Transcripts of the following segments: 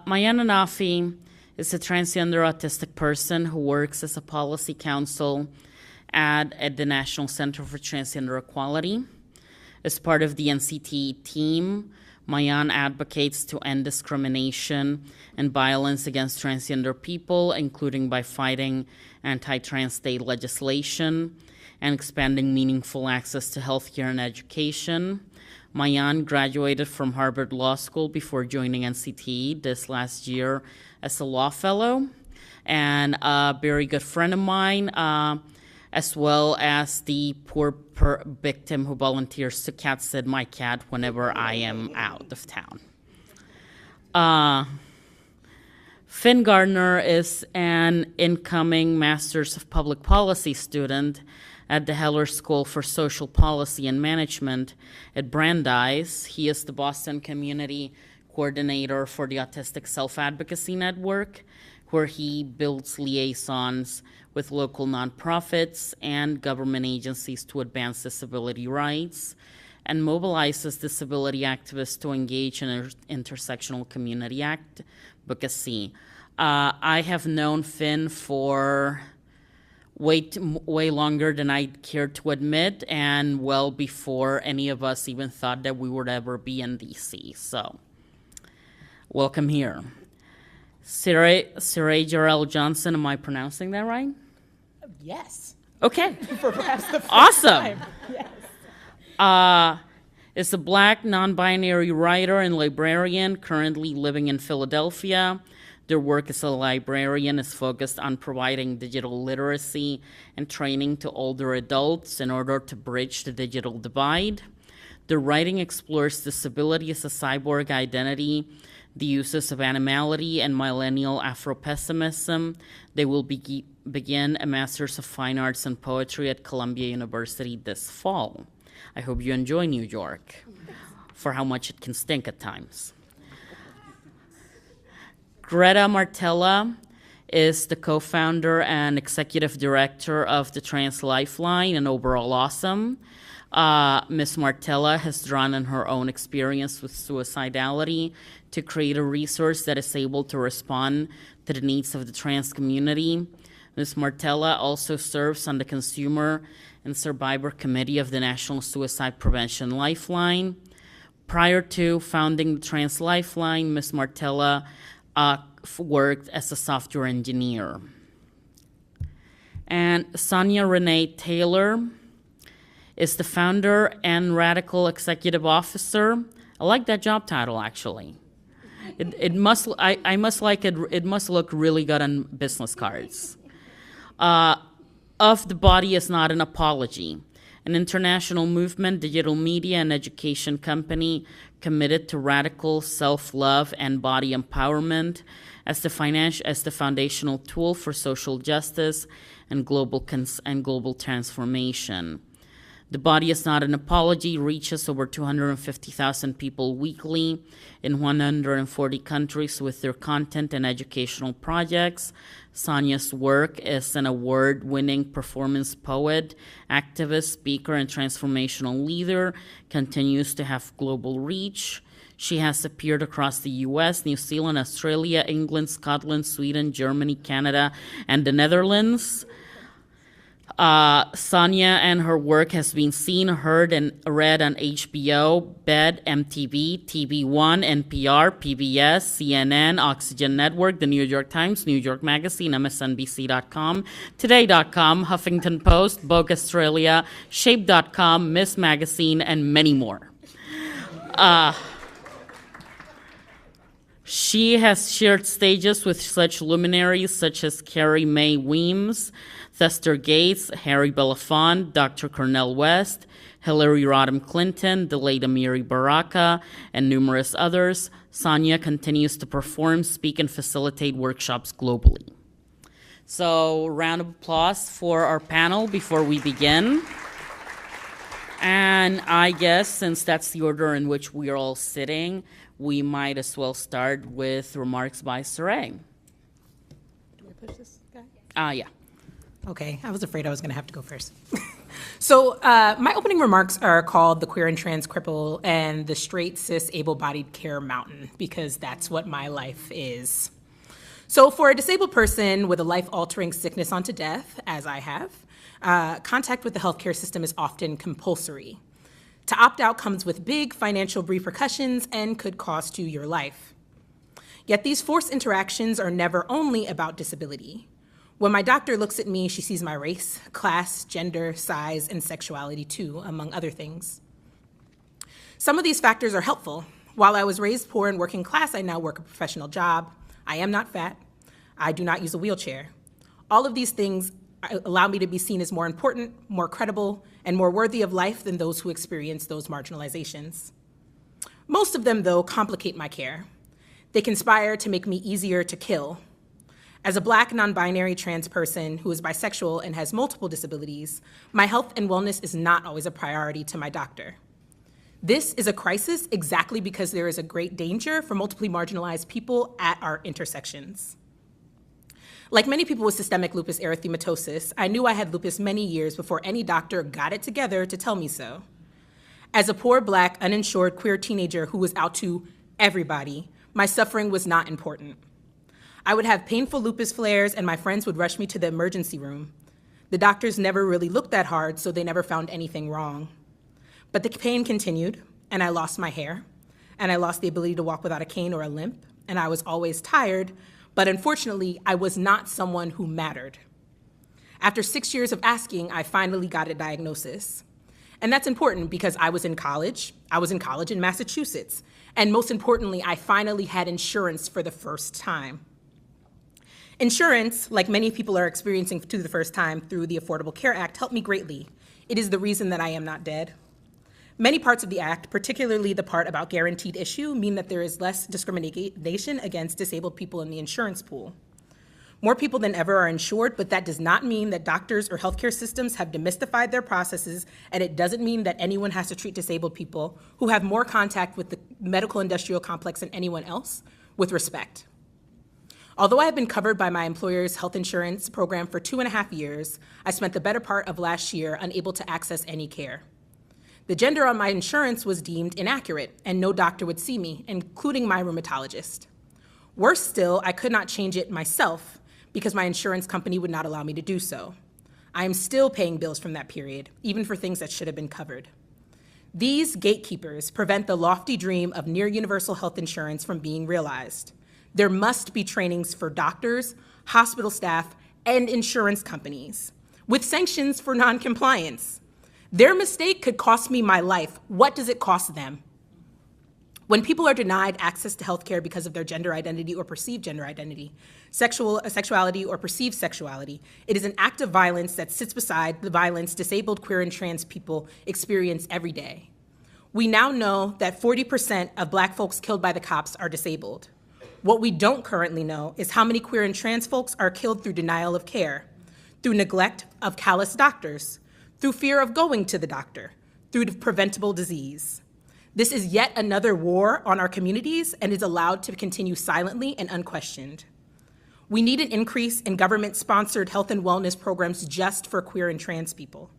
Mayana Nafi is a transgender autistic person who works as a policy counsel at the National Center for Transgender Equality. As part of the NCT team, Mayan advocates to end discrimination and violence against transgender people, including by fighting anti-trans state legislation and expanding meaningful access to healthcare and education. Mayan graduated from Harvard Law School before joining NCT this last year as a law fellow, and a very good friend of mine, as well as the poor victim who volunteers to cat sit my cat whenever I am out of town. Finn Gardner is an incoming Masters of Public Policy student at the Heller School for Social Policy and Management at Brandeis. He is the Boston Community Coordinator for the Autistic Self-Advocacy Network, where he builds liaisons with local nonprofits and government agencies to advance disability rights and mobilizes disability activists to engage in intersectional community advocacy. I have known Finn for way longer than I care to admit, and well before any of us even thought that we would ever be in DC. So, welcome here. Saray Jarrell Johnson, am I pronouncing that right? Yes. Okay. For perhaps the first awesome. time. Yes. Is a Black non-binary writer and librarian currently living in Philadelphia. Their work as a librarian is focused on providing digital literacy and training to older adults in order to bridge the digital divide. Their writing explores disability as a cyborg identity, the uses of animality, and millennial Afro-pessimism. They will begin a Master's of Fine Arts and Poetry at Columbia University this fall. I hope you enjoy New York, for how much it can stink at times. Greta Martella is the co-founder and executive director of the Trans Lifeline and overall awesome. Ms. Martella has drawn on her own experience with suicidality to create a resource that is able to respond to the needs of the trans community. Ms. Martella also serves on the Consumer and Survivor Committee of the National Suicide Prevention Lifeline. Prior to founding the Trans Lifeline, Ms. Martella worked as a software engineer. And Sonia Renee Taylor is the founder and radical executive officer. I like that job title, actually. It must look really good on business cards. Of The Body Is Not an Apology, an international movement, digital media, and education company committed to radical self-love and body empowerment as the foundational tool for social justice and global transformation. The Body Is Not an Apology reaches over 250,000 people weekly in 140 countries with their content and educational projects. Sonia's work as an award-winning performance poet, activist, speaker, and transformational leader continues to have global reach. She has appeared across the US, New Zealand, Australia, England, Scotland, Sweden, Germany, Canada, and the Netherlands. Sonia and her work has been seen, heard, and read on HBO, BED, MTV, TV1, NPR, PBS, CNN, Oxygen Network, The New York Times, New York Magazine, MSNBC.com, Today.com, Huffington Post, Vogue Australia, Shape.com, Miss Magazine, and many more. She has shared stages with such luminaries such as Carrie Mae Weems, Thester Gates, Harry Belafonte, Dr. Cornel West, Hillary Rodham Clinton, the late Amiri Baraka, and numerous others. Sonia continues to perform, speak, and facilitate workshops globally. So, round of applause for our panel before we begin. And I guess since that's the order in which we are all sitting, we might as well start with remarks by Saray. Do I push this guy? Yeah. Okay, I was afraid I was going to have to go first. So my opening remarks are called The Queer and Trans Cripple and the Straight Cis Able-Bodied Care Mountain, because that's what my life is. So for a disabled person with a life-altering sickness unto death, as I have, contact with the healthcare system is often compulsory. To opt out comes with big financial repercussions and could cost you your life. Yet these forced interactions are never only about disability. When my doctor looks at me, she sees my race, class, gender, size, and sexuality too, among other things. Some of these factors are helpful. While I was raised poor and working class, I now work a professional job. I am not fat. I do not use a wheelchair. All of these things allow me to be seen as more important, more credible, and more worthy of life than those who experience those marginalizations. Most of them, though, complicate my care. They conspire to make me easier to kill. As a Black, non-binary trans person who is bisexual and has multiple disabilities, my health and wellness is not always a priority to my doctor. This is a crisis exactly because there is a great danger for multiply marginalized people at our intersections. Like many people with systemic lupus erythematosus, I knew I had lupus many years before any doctor got it together to tell me so. As a poor, Black, uninsured, queer teenager who was out to everybody, my suffering was not important. I would have painful lupus flares and my friends would rush me to the emergency room. The doctors never really looked that hard, so they never found anything wrong. But the pain continued, and I lost my hair, and I lost the ability to walk without a cane or a limp, and I was always tired, but unfortunately, I was not someone who mattered. After 6 years of asking, I finally got a diagnosis. And that's important because I was in college in Massachusetts, and most importantly, I finally had insurance for the first time. Insurance, like many people are experiencing for the first time through the Affordable Care Act, helped me greatly. It is the reason that I am not dead. Many parts of the act, particularly the part about guaranteed issue, mean that there is less discrimination against disabled people in the insurance pool. More people than ever are insured, but that does not mean that doctors or healthcare systems have demystified their processes, and it doesn't mean that anyone has to treat disabled people who have more contact with the medical industrial complex than anyone else with respect. Although I have been covered by my employer's health insurance program for 2.5 years, I spent the better part of last year unable to access any care. The gender on my insurance was deemed inaccurate, and no doctor would see me, including my rheumatologist. Worse still, I could not change it myself because my insurance company would not allow me to do so. I am still paying bills from that period, even for things that should have been covered. These gatekeepers prevent the lofty dream of near universal health insurance from being realized. There must be trainings for doctors, hospital staff, and insurance companies, with sanctions for noncompliance. Their mistake could cost me my life. What does it cost them? When people are denied access to healthcare because of their gender identity or perceived gender identity, sexuality or perceived sexuality, it is an act of violence that sits beside the violence disabled, queer, and trans people experience every day. We now know that 40% of Black folks killed by the cops are disabled. What we don't currently know is how many queer and trans folks are killed through denial of care, through neglect of callous doctors, through fear of going to the doctor, through preventable disease. This is yet another war on our communities and is allowed to continue silently and unquestioned. We need an increase in government-sponsored health and wellness programs just for queer and trans people.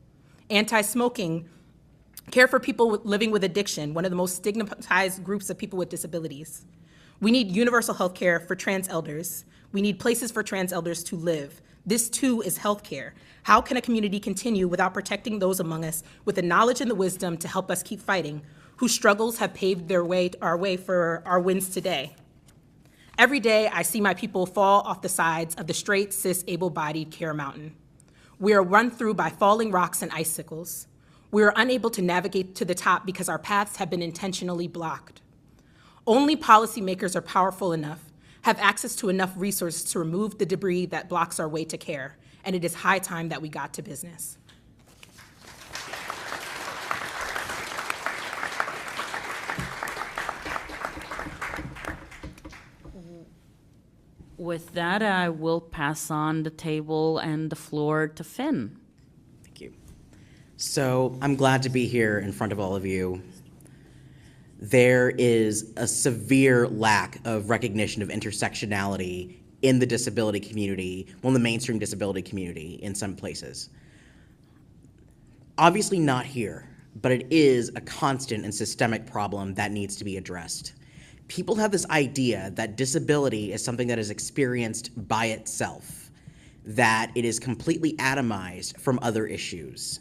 Anti-smoking, care for people living with addiction, one of the most stigmatized groups of people with disabilities. We need universal health care for trans elders. We need places for trans elders to live. This too is healthcare. How can a community continue without protecting those among us with the knowledge and the wisdom to help us keep fighting, whose struggles have paved our way for our wins today? Every day, I see my people fall off the sides of the straight, cis, able-bodied care mountain. We are run through by falling rocks and icicles. We are unable to navigate to the top because our paths have been intentionally blocked. Only policymakers are powerful enough, have access to enough resources to remove the debris that blocks our way to care, and it is high time that we got to business. With that, I will pass on the table and the floor to Finn. Thank you. So I'm glad to be here in front of all of you. There is a severe lack of recognition of intersectionality in the disability community, well, in the mainstream disability community in some places. Obviously not here, but it is a constant and systemic problem that needs to be addressed. People have this idea that disability is something that is experienced by itself, that it is completely atomized from other issues,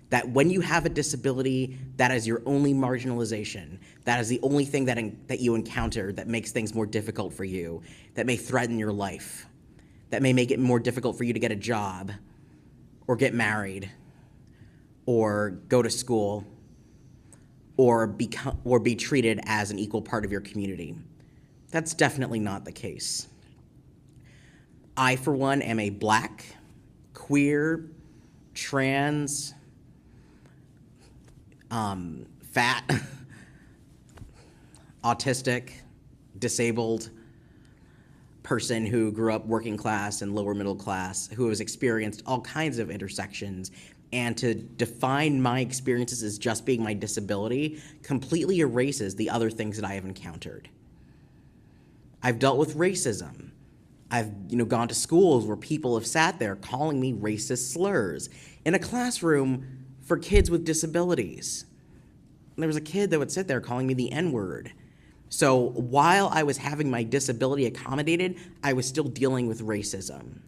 that when you have a disability, that is your only marginalization, that is the only thing that you encounter that makes things more difficult for you, that may threaten your life, that may make it more difficult for you to get a job, or get married, or go to school, or be treated as an equal part of your community. That's definitely not the case. I, for one, am a Black, queer, trans, fat, autistic, disabled person who grew up working class and lower middle class, who has experienced all kinds of intersections, and to define my experiences as just being my disability completely erases the other things that I have encountered. I've dealt with racism. I've gone to schools where people have sat there calling me racist slurs in a classroom for kids with disabilities. There was a kid that would sit there calling me the N-word. So while I was having my disability accommodated, I was still dealing with racism.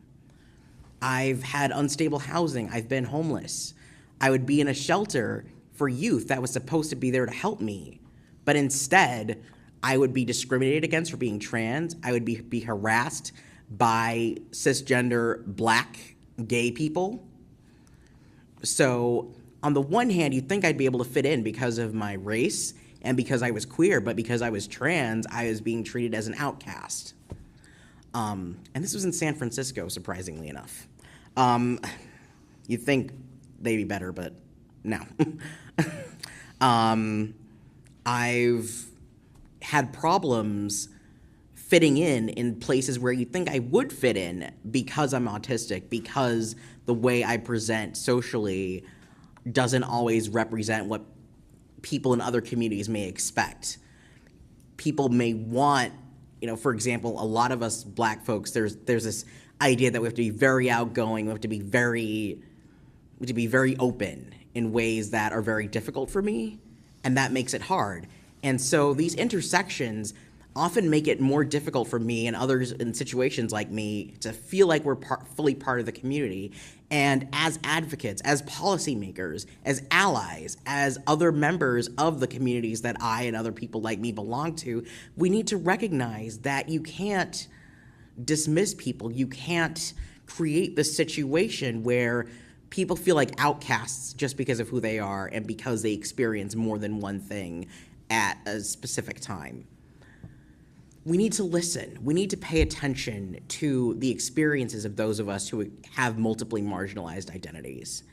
I've had unstable housing. I've been homeless. I would be in a shelter for youth that was supposed to be there to help me. But instead, I would be discriminated against for being trans. I would be harassed by cisgender Black gay people. So on the one hand, you'd think I'd be able to fit in because of my race and because I was queer, but because I was trans, I was being treated as an outcast. And this was in San Francisco, surprisingly enough. You'd think they'd be better, but no. I've had problems fitting in places where you'd think I would fit in because I'm autistic, because the way I present socially doesn't always represent what people in other communities may expect. People may want, for example, a lot of us Black folks, there's this idea that we have to be very outgoing, we have to be very open in ways that are very difficult for me, and that makes it hard. And so these intersections often make it more difficult for me and others in situations like me to feel like we're fully part of the community. And as advocates, as policymakers, as allies, as other members of the communities that I and other people like me belong to, we need to recognize that you can't dismiss people. You can't create the situation where people feel like outcasts just because of who they are and because they experience more than one thing at a specific time. We need to listen. We need to pay attention to the experiences of those of us who have multiply marginalized identities.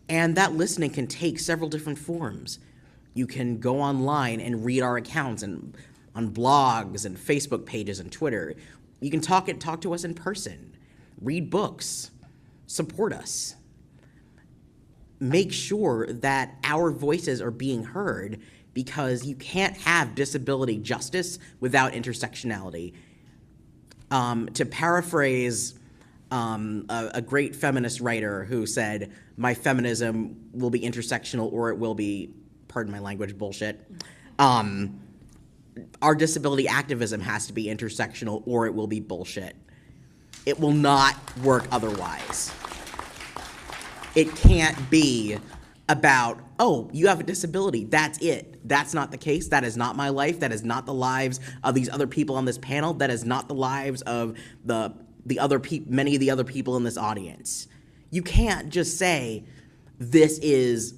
And that listening can take several different forms. You can go online and read our accounts and on blogs and Facebook pages and Twitter. You can talk to us in person, read books, support us. Make sure that our voices are being heard, because you can't have disability justice without intersectionality. To paraphrase a great feminist writer who said, "My feminism will be intersectional or it will be," pardon my language, bullshit. Our disability activism has to be intersectional or it will be bullshit. It will not work otherwise. It can't be about, oh, you have a disability, that's it. That's not the case. That is not my life. That is not the lives of these other people on this panel. That is not the lives of many of the other people in this audience. You can't just say, this is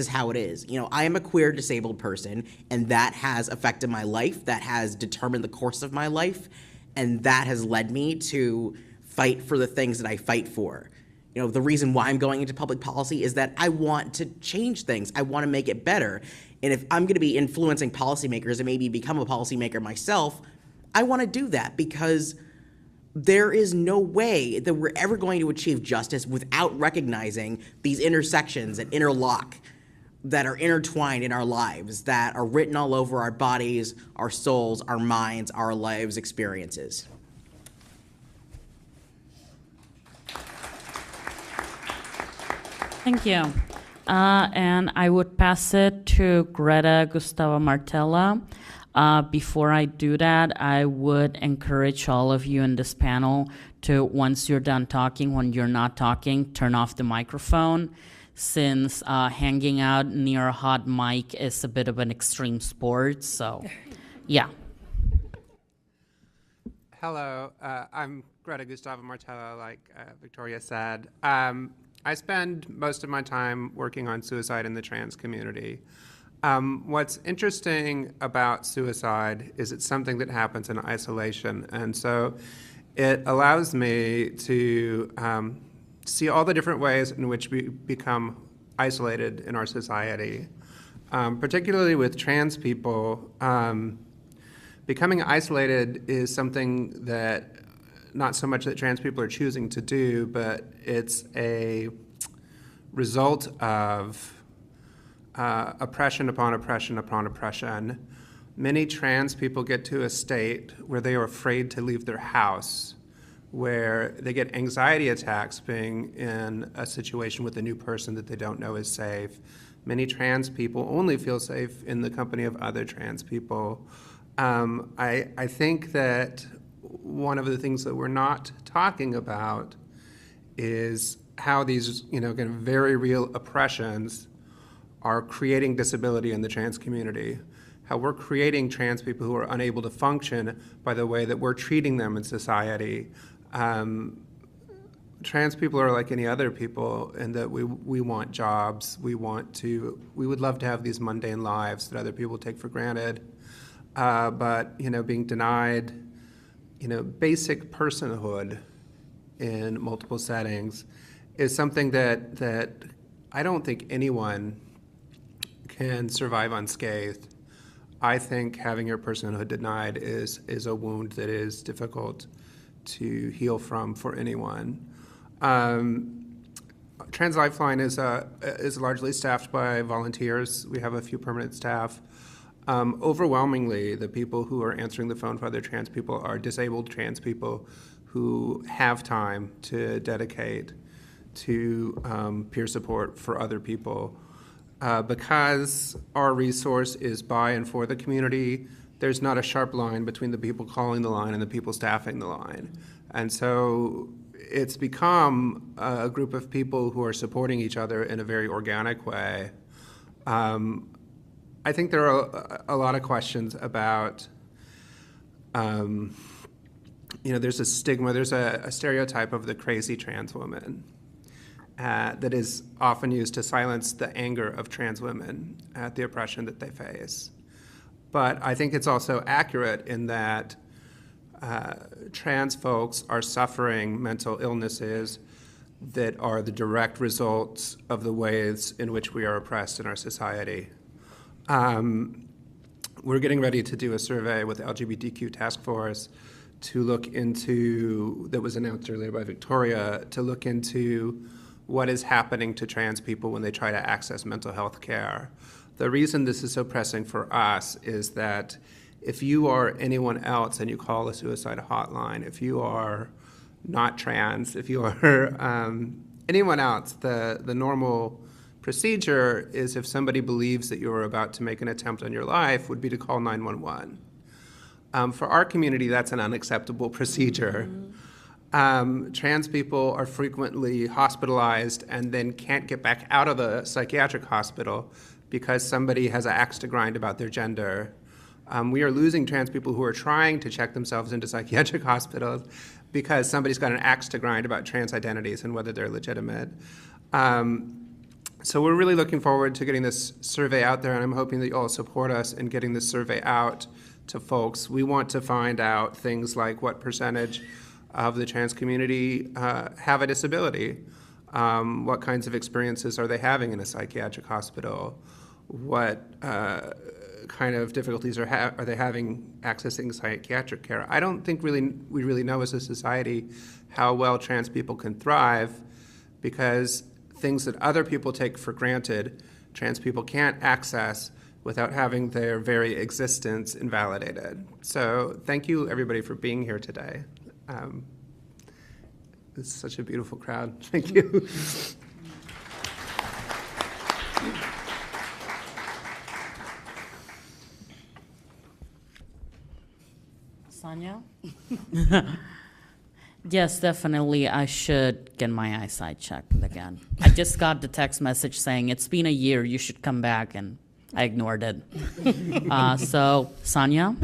how it is. I am a queer disabled person, and that has affected my life. That has determined the course of my life, and that has led me to fight for the things that I fight for. The reason why I'm going into public policy is that I want to change things. I want to make it better. And if I'm going to be influencing policymakers and maybe become a policymaker myself, I want to do that, because there is no way that we're ever going to achieve justice without recognizing these intersections that interlock, that are intertwined in our lives, that are written all over our bodies, our souls, our minds, our lives' experiences. Thank you. And I would pass it to Greta Gustava Martella. Before I do that, I would encourage all of you in this panel to, once you're done talking, when you're not talking, turn off the microphone, since hanging out near a hot mic is a bit of an extreme sport. So, yeah. Hello, I'm Greta Gustava Martella, like Victoria said. I spend most of my time working on suicide in the trans community. What's interesting about suicide is it's something that happens in isolation, and so it allows me to see all the different ways in which we become isolated in our society. Particularly with trans people, becoming isolated is something that not so much that trans people are choosing to do, but it's a result of oppression upon oppression upon oppression. Many trans people get to a state where they are afraid to leave their house, where they get anxiety attacks being in a situation with a new person that they don't know is safe. Many trans people only feel safe in the company of other trans people. I think that one of the things that we're not talking about is how these, kind of very real oppressions are creating disability in the trans community, how we're creating trans people who are unable to function by the way that we're treating them in society. Trans people are like any other people in that we want jobs, we would love to have these mundane lives that other people take for granted, but being denied basic personhood in multiple settings is something that I don't think anyone can survive unscathed. I think having your personhood denied is a wound that is difficult to heal from for anyone. Trans Lifeline is largely staffed by volunteers. We have a few permanent staff. Overwhelmingly, the people who are answering the phone for other trans people are disabled trans people who have time to dedicate to peer support for other people. Because our resource is by and for the community, there's not a sharp line between the people calling the line and the people staffing the line. And so it's become a group of people who are supporting each other in a very organic way. I think there are a lot of questions about, there's a stigma, there's a stereotype of the crazy trans woman that is often used to silence the anger of trans women at the oppression that they face. But I think it's also accurate in that trans folks are suffering mental illnesses that are the direct results of the ways in which we are oppressed in our society. We're getting ready to do a survey with the LGBTQ task force to look into, that was announced earlier by Victoria, to look into what is happening to trans people when they try to access mental health care. The reason this is so pressing for us is that if you are anyone else and you call a suicide hotline, if you are not trans, if you are anyone else, the normal procedure is if somebody believes that you're about to make an attempt on your life would be to call 911. For our community, that's an unacceptable procedure. Trans people are frequently hospitalized and then can't get back out of the psychiatric hospital because somebody has an axe to grind about their gender. We are losing trans people who are trying to check themselves into psychiatric hospitals because somebody's got an axe to grind about trans identities and whether they're legitimate. So we're really looking forward to getting this survey out there, and I'm hoping that you all support us in getting this survey out to folks. We want to find out things like what percentage of the trans community have a disability. What kinds of experiences are they having in a psychiatric hospital? What kind of difficulties are they having accessing psychiatric care? I don't think we really know as a society how well trans people can thrive, because things that other people take for granted, trans people can't access without having their very existence invalidated. So thank you, everybody, for being here today. It's such a beautiful crowd. Thank you. Sonia? Yes, definitely. I should get my eyesight checked again. I just got the text message saying it's been a year. You should come back, and I ignored it. So, Sonia?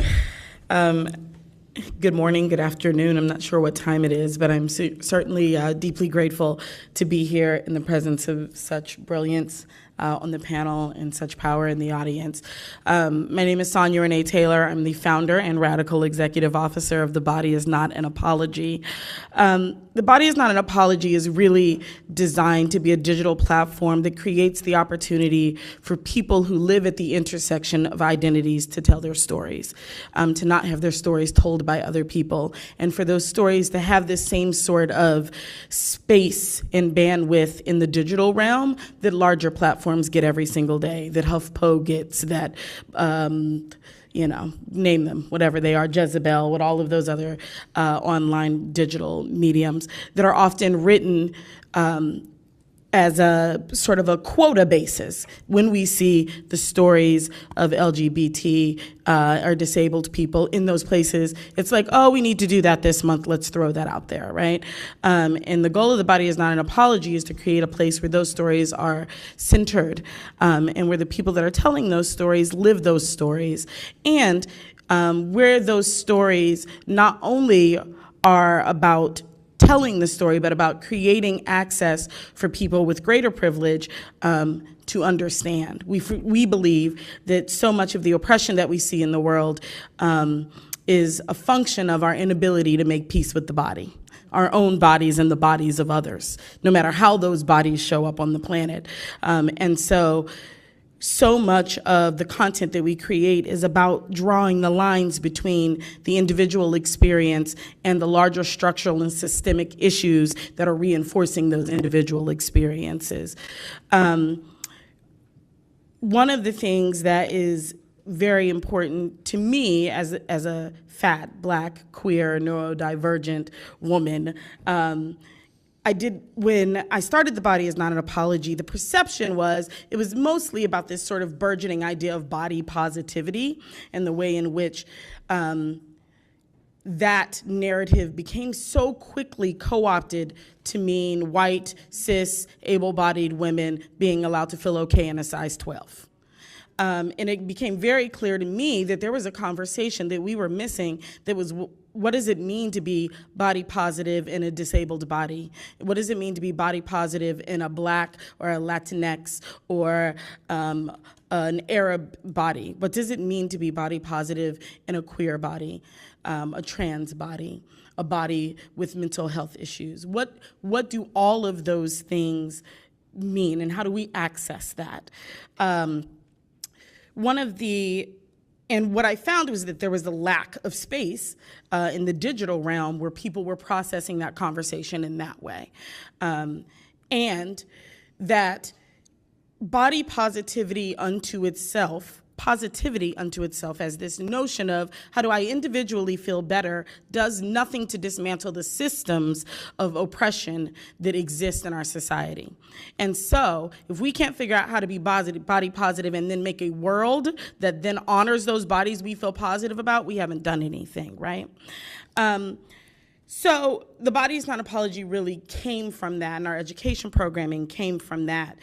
Good morning, good afternoon. I'm not sure what time it is, but I'm certainly deeply grateful to be here in the presence of such brilliance on the panel and such power in the audience. My name is Sonia Renee Taylor. I'm the founder and radical executive officer of The Body Is Not an Apology. The Body Is Not an Apology is really designed to be a digital platform that creates the opportunity for people who live at the intersection of identities to tell their stories, to not have their stories told by other people, and for those stories to have the same sort of space and bandwidth in the digital realm that larger platforms get every single day, that HuffPo gets, that name them, whatever they are, Jezebel, with all of those other online digital mediums that are often written as a sort of a quota basis. When we see the stories of LGBT or disabled people in those places, it's like, oh, we need to do that this month, let's throw that out there, right? And the goal of The Body Is Not an Apology is to create a place where those stories are centered, and where the people that are telling those stories live those stories, and where those stories not only are about telling the story, but about creating access for people with greater privilege to understand. We believe that so much of the oppression that we see in the world is a function of our inability to make peace with the body, our own bodies and the bodies of others, no matter how those bodies show up on the planet. And so much of the content that we create is about drawing the lines between the individual experience and the larger structural and systemic issues that are reinforcing those individual experiences. One of the things that is very important to me as a fat, Black, queer, neurodivergent woman, when I started The Body Is Not an Apology, the perception was it was mostly about this sort of burgeoning idea of body positivity and the way in which that narrative became so quickly co-opted to mean white, cis, able-bodied women being allowed to feel okay in a size 12. And it became very clear to me that there was a conversation that we were missing that was, what does it mean to be body positive in a disabled body? What does it mean to be body positive in a Black or a Latinx or an Arab body? What does it mean to be body positive in a queer body, a trans body, a body with mental health issues? What do all of those things mean, and how do we access that? And what I found was that there was a lack of space in the digital realm where people were processing that conversation in that way. And that body positivity unto itself as this notion of how do I individually feel better does nothing to dismantle the systems of oppression that exist in our society. And so if we can't figure out how to be body positive and then make a world that then honors those bodies we feel positive about, we haven't done anything, right? So The Body Is Not an Apology really came from that, and our education programming came from that.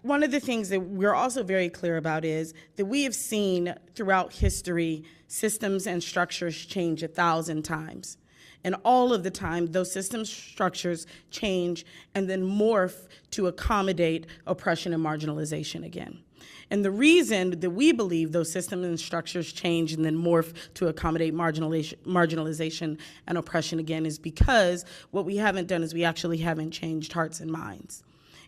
One of the things that we're also very clear about is that we have seen throughout history systems and structures change 1,000 times. And all of the time, those systems, structures change and then morph to accommodate oppression and marginalization again. And the reason that we believe those systems and structures change and then morph to accommodate marginalization and oppression again is because what we haven't done is we actually haven't changed hearts and minds.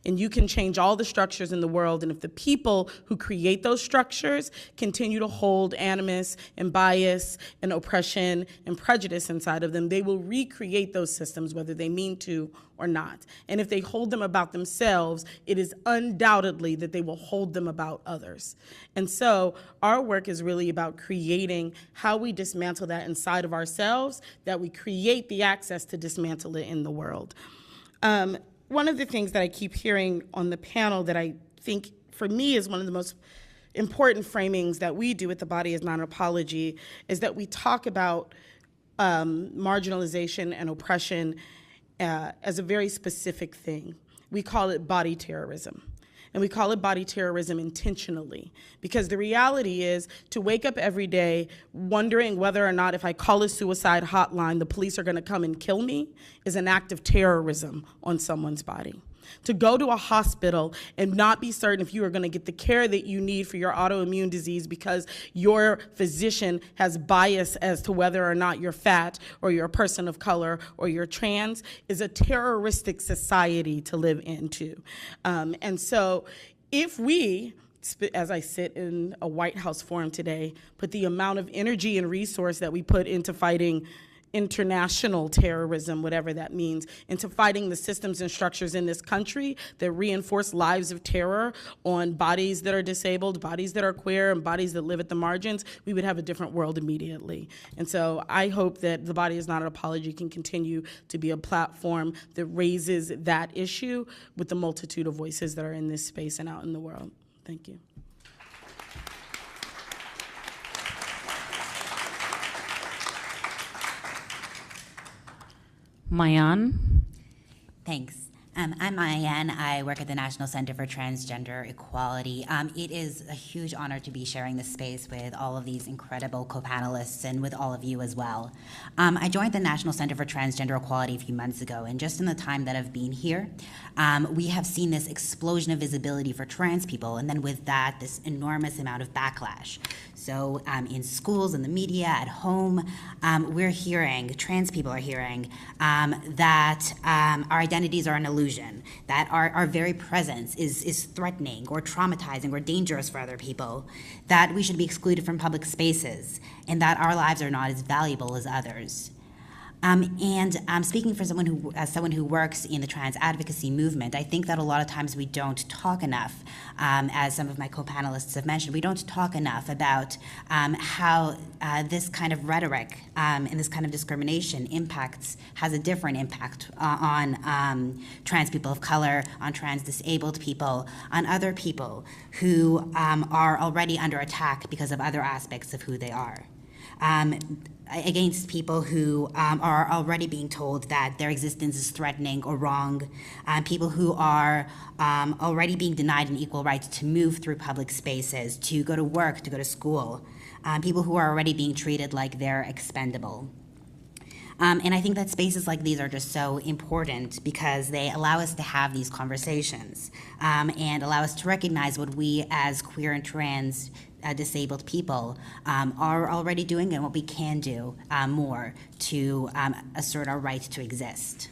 And you can change all the structures in the world, and if the people who create those structures continue to hold animus and bias and oppression and prejudice inside of them, they will recreate those systems whether they mean to or not. And if they hold them about themselves, it is undoubtedly that they will hold them about others. And so our work is really about creating how we dismantle that inside of ourselves, that we create the access to dismantle it in the world. One of the things that I keep hearing on the panel that I think, for me, is one of the most important framings that we do at The Body Is Not an Apology is that we talk about marginalization and oppression as a very specific thing. We call it body terrorism. And we call it body terrorism intentionally, because the reality is to wake up every day wondering whether or not if I call a suicide hotline, the police are gonna come and kill me is an act of terrorism on someone's body. To go to a hospital and not be certain if you are going to get the care that you need for your autoimmune disease because your physician has bias as to whether or not you're fat or you're a person of color or you're trans is a terroristic society to live into. And so if we, as I sit in a White House forum today, put the amount of energy and resource that we put into fighting international terrorism, whatever that means, into fighting the systems and structures in this country that reinforce lives of terror on bodies that are disabled, bodies that are queer, and bodies that live at the margins, we would have a different world immediately. And so I hope that The Body Is Not an Apology can continue to be a platform that raises that issue with the multitude of voices that are in this space and out in the world. Thank you. Mayan. Thanks. I'm Mayan. I work at the National Center for Transgender Equality. It is a huge honor to be sharing this space with all of these incredible co-panelists and with all of you as well. I joined the National Center for Transgender Equality a few months ago, and just in the time that I've been here, we have seen this explosion of visibility for trans people, and then with that, this enormous amount of backlash. So in schools, in the media, at home, we're hearing, trans people are hearing, that our identities are an illusion, that our very presence is threatening or traumatizing or dangerous for other people, that we should be excluded from public spaces, and that our lives are not as valuable as others. Speaking for someone who works in the trans advocacy movement, I think that a lot of times we don't talk enough, as some of my co-panelists have mentioned, we don't talk enough about how this kind of rhetoric and this kind of discrimination has a different impact on trans people of color, on trans disabled people, on other people who are already under attack because of other aspects of who they are. Against people who are already being told that their existence is threatening or wrong, people who are already being denied an equal right to move through public spaces, to go to work, to go to school, people who are already being treated like they're expendable. And I think that spaces like these are just so important because they allow us to have these conversations and allow us to recognize what we as queer and trans disabled people are already doing and what we can do more to assert our right to exist.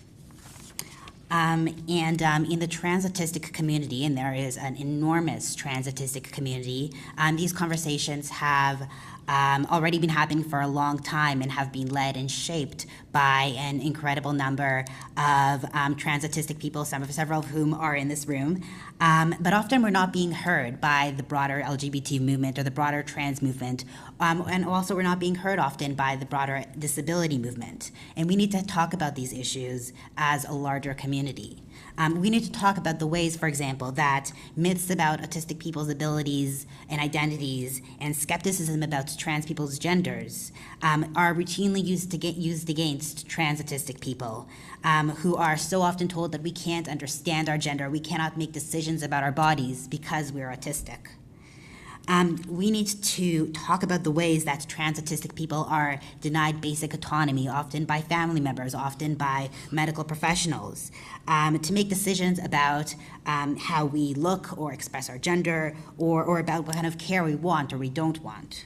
In the trans autistic community, and there is an enormous trans autistic community, these conversations have already been happening for a long time and have been led and shaped by an incredible number of trans autistic people, several of whom are in this room. But often we're not being heard by the broader LGBT movement or the broader trans movement. And also we're not being heard often by the broader disability movement. And we need to talk about these issues as a larger community. We need to talk about the ways, for example, that myths about autistic people's abilities and identities and skepticism about trans people's genders are routinely used against trans autistic people who are so often told that we can't understand our gender, we cannot make decisions about our bodies because we're autistic. We need to talk about the ways that trans autistic people are denied basic autonomy, often by family members, often by medical professionals, to make decisions about how we look or express our gender or about what kind of care we want or we don't want.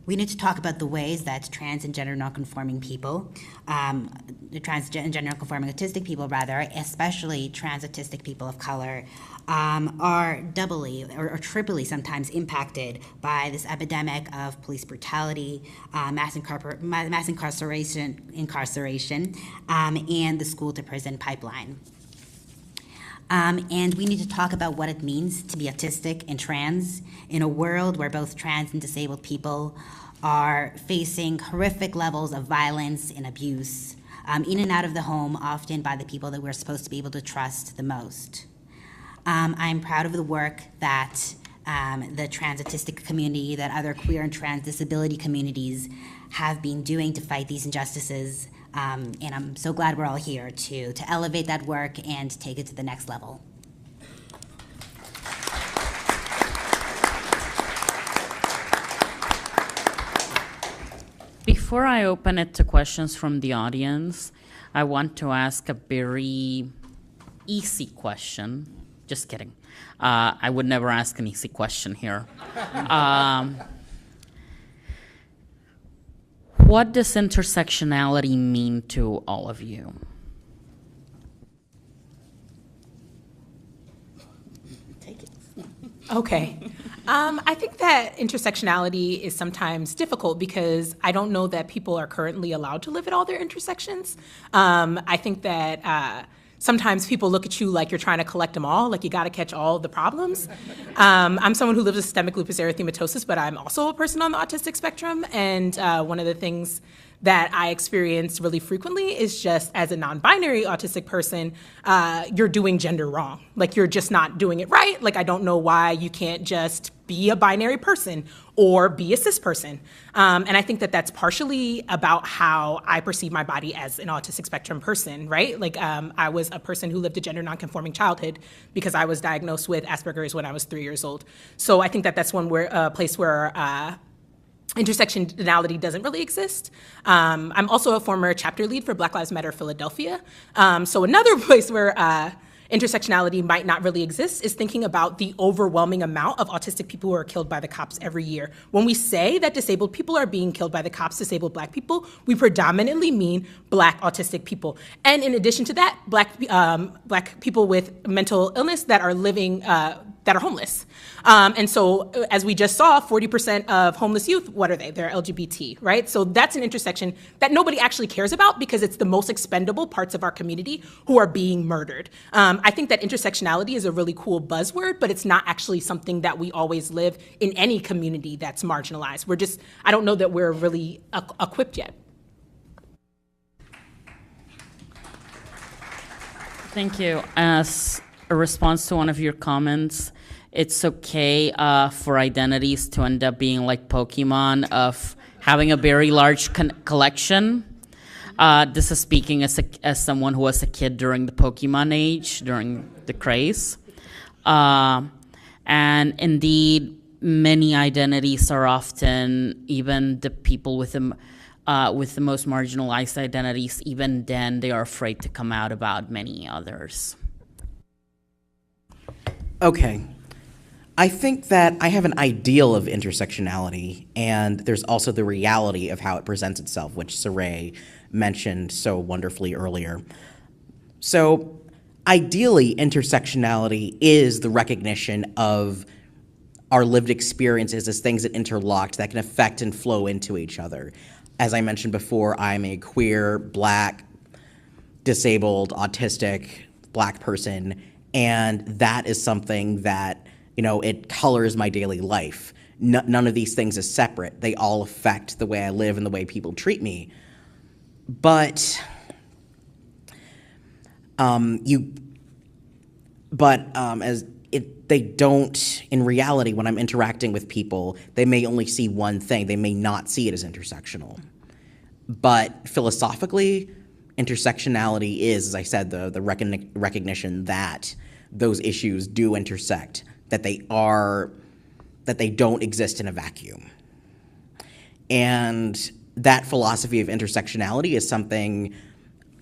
We need to talk about the ways that trans and gender nonconforming people, trans and gender nonconforming autistic people rather, especially trans autistic people of color, are doubly or triply sometimes impacted by this epidemic of police brutality, mass incarceration, and the school to prison pipeline. And we need to talk about what it means to be autistic and trans in a world where both trans and disabled people are facing horrific levels of violence and abuse in and out of the home, often by the people that we're supposed to be able to trust the most. I'm proud of the work that the trans autistic community, that other queer and trans disability communities have been doing to fight these injustices. And I'm so glad we're all here to elevate that work and take it to the next level. Before I open it to questions from the audience, I want to ask a very easy question. Just kidding. I would never ask an easy question here. What does intersectionality mean to all of you? Okay. I think that intersectionality is sometimes difficult because I don't know that people are currently allowed to live at all their intersections. I think that sometimes people look at you like you're trying to collect them all, like you got to catch all the problems. I'm someone who lives with systemic lupus erythematosus, but I'm also a person on the autistic spectrum. And one of the things that I experience really frequently is just as a non-binary autistic person, you're doing gender wrong. Like you're just not doing it right. Like I don't know why you can't just be a binary person or be a cis person. And I think that that's partially about how I perceive my body as an autistic spectrum person, right? Like I was a person who lived a gender nonconforming childhood because I was diagnosed with Asperger's when I was 3 years old. So I think that that's one place where intersectionality doesn't really exist. I'm also a former chapter lead for Black Lives Matter Philadelphia. So another place where intersectionality might not really exist is thinking about the overwhelming amount of autistic people who are killed by the cops every year. When we say that disabled people are being killed by the cops, disabled Black people, we predominantly mean Black autistic people. And in addition to that, Black people with mental illness that are living, that are homeless. And so as we just saw, 40% of homeless youth, what are they? They're LGBT, right? So that's an intersection that nobody actually cares about because it's the most expendable parts of our community who are being murdered. I think that intersectionality is a really cool buzzword, but it's not actually something that we always live in any community that's marginalized. I don't know that we're really equipped yet. Thank you. As a response to one of your comments, it's okay for identities to end up being like Pokemon, of having a very large collection. This is speaking as someone who was a kid during the Pokemon age, during the craze. And indeed, many identities are often, even the people with the most marginalized identities, even then they are afraid to come out about many others. Okay. I think that I have an ideal of intersectionality, and there's also the reality of how it presents itself, which Saray mentioned so wonderfully earlier. So ideally, intersectionality is the recognition of our lived experiences as things that interlocked, that can affect and flow into each other. As I mentioned before, I'm a queer, Black, disabled, autistic, Black person, and that is something that, it colors my daily life. None of these things is separate. They all affect the way I live and the way people treat me. But they don't, in reality, when I'm interacting with people, they may only see one thing. They may not see it as intersectional. But philosophically, intersectionality is, as I said, the recognition that those issues do intersect, that they don't exist in a vacuum. And that philosophy of intersectionality is something,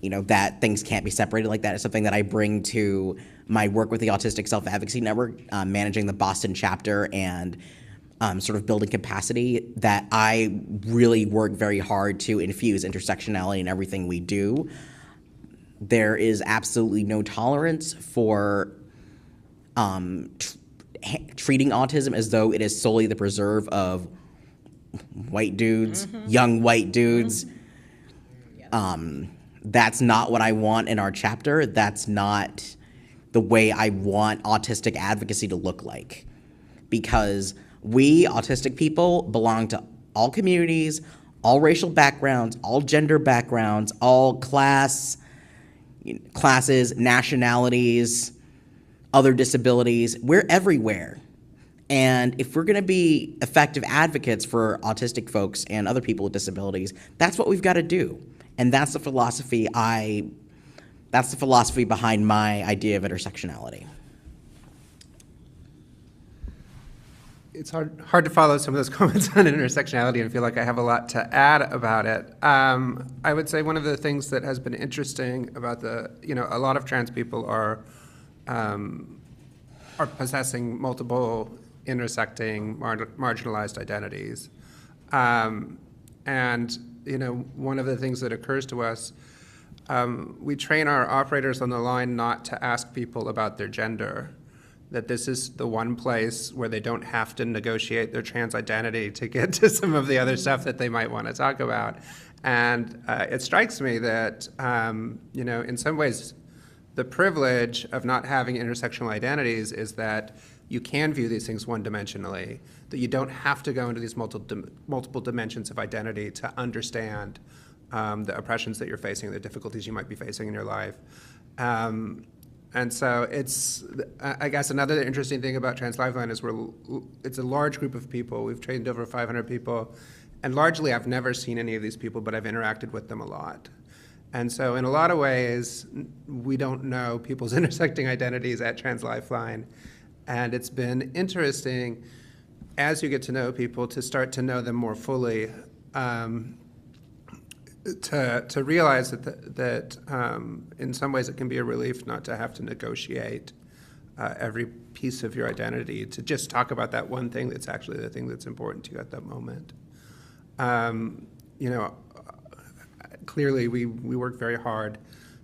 that things can't be separated like that. It's something that I bring to my work with the Autistic Self-Advocacy Network, managing the Boston chapter and sort of building capacity, that I really work very hard to infuse intersectionality in everything we do. There is absolutely no tolerance for treating autism as though it is solely the preserve of white dudes, young white dudes. That's not what I want in our chapter. That's not the way I want autistic advocacy to look like. Because we, autistic people, belong to all communities, all racial backgrounds, all gender backgrounds, all classes, nationalities, other disabilities. We're everywhere. And if we're going to be effective advocates for autistic folks and other people with disabilities, that's what we've got to do. And that's the philosophy behind my idea of intersectionality. It's hard to follow some of those comments on intersectionality and feel like I have a lot to add about it. I would say one of the things that has been interesting about a lot of trans people are possessing multiple intersecting marginalized identities. And, one of the things that occurs to us, we train our operators on the line not to ask people about their gender, that this is the one place where they don't have to negotiate their trans identity to get to some of the other stuff that they might want to talk about. And it strikes me that, in some ways, the privilege of not having intersectional identities is that you can view these things one-dimensionally, that you don't have to go into these multiple dimensions of identity to understand the oppressions that you're facing, the difficulties you might be facing in your life. And so I guess another interesting thing about Trans Lifeline is it's a large group of people. We've trained over 500 people, and largely I've never seen any of these people, but I've interacted with them a lot. And so in a lot of ways, we don't know people's intersecting identities at Trans Lifeline. And it's been interesting, as you get to know people, to start to know them more fully, to realize that in some ways it can be a relief not to have to negotiate every piece of your identity, to just talk about that one thing that's actually the thing that's important to you at that moment. Clearly we work very hard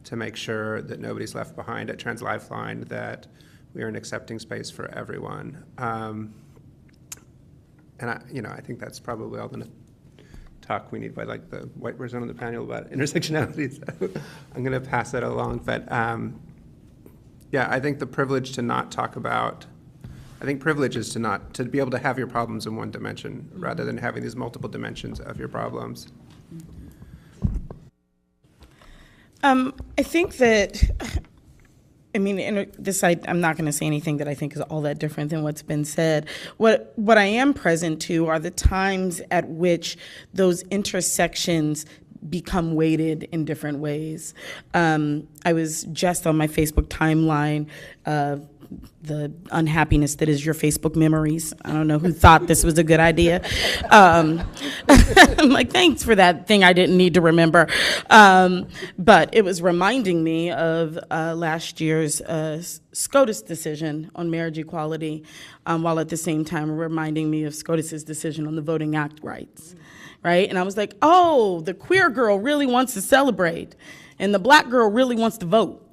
to make sure that nobody's left behind at Trans Lifeline, that we are an accepting space for everyone. And I think that's probably all the talk we need by the white person on the panel about intersectionality. So I'm going to pass that along. But I think the privilege to not talk about, privilege is to be able to have your problems in one dimension rather than having these multiple dimensions of your problems. I think that, I'm not going to say anything that I think is all that different than what's been said. What I am present to are the times at which those intersections become weighted in different ways. I was just on my Facebook timeline, the unhappiness that is your Facebook memories. I don't know who thought this was a good idea. I'm like, thanks for that thing I didn't need to remember. But it was reminding me of last year's SCOTUS decision on marriage equality, while at the same time reminding me of SCOTUS's decision on the Voting Act rights, right? And I was like, oh, the queer girl really wants to celebrate, and the black girl really wants to vote.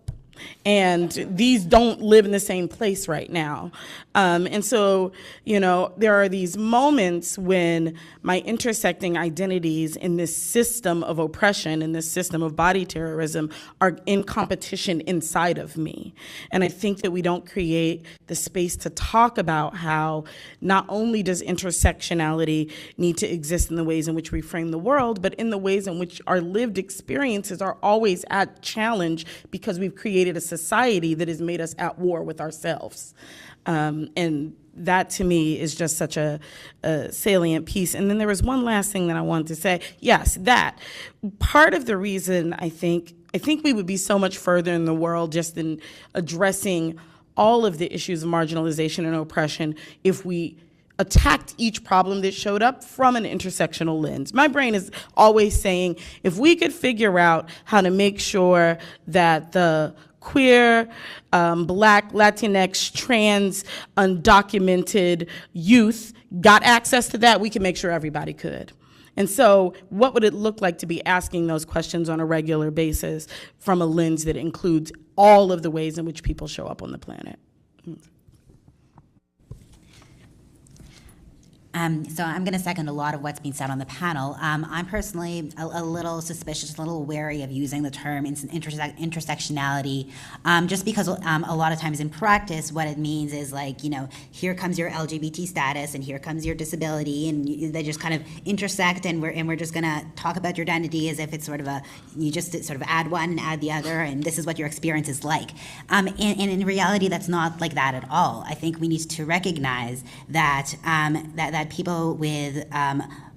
And these don't live in the same place right now. And so, there are these moments when my intersecting identities in this system of oppression, in this system of body terrorism, are in competition inside of me. And I think that we don't create the space to talk about how not only does intersectionality need to exist in the ways in which we frame the world, but in the ways in which our lived experiences are always at challenge because we've created a society that has made us at war with ourselves. And that to me is just such a salient piece. And then there was one last thing that I wanted to say. Yes, that. Part of the reason I think we would be so much further in the world just in addressing all of the issues of marginalization and oppression if we attacked each problem that showed up from an intersectional lens. My brain is always saying, if we could figure out how to make sure that the queer, Black, Latinx, trans, undocumented youth got access to that, we can make sure everybody could. And so what would it look like to be asking those questions on a regular basis from a lens that includes all of the ways in which people show up on the planet? So I'm going to second a lot of what's being said on the panel. I'm personally a little suspicious, a little wary of using the term intersectionality, just because a lot of times in practice, what it means is like, here comes your LGBT status and here comes your disability, and they just kind of intersect, and we're just going to talk about your identity as if it's sort of you just sort of add one and add the other, and this is what your experience is like. And in reality, that's not like that at all. I think we need to recognize that that people with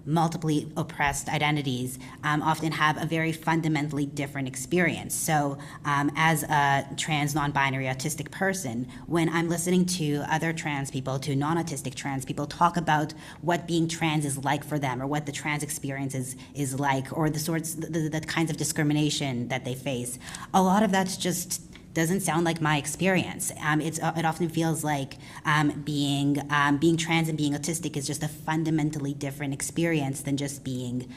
multiply oppressed identities often have a very fundamentally different experience. So as a trans, non-binary, autistic person, when I'm listening to other trans people, to non-autistic trans people talk about what being trans is like for them, or what the trans experience is like, or the kinds of discrimination that they face, a lot of that's just doesn't sound like my experience. It often feels like being trans and being autistic is just a fundamentally different experience than just being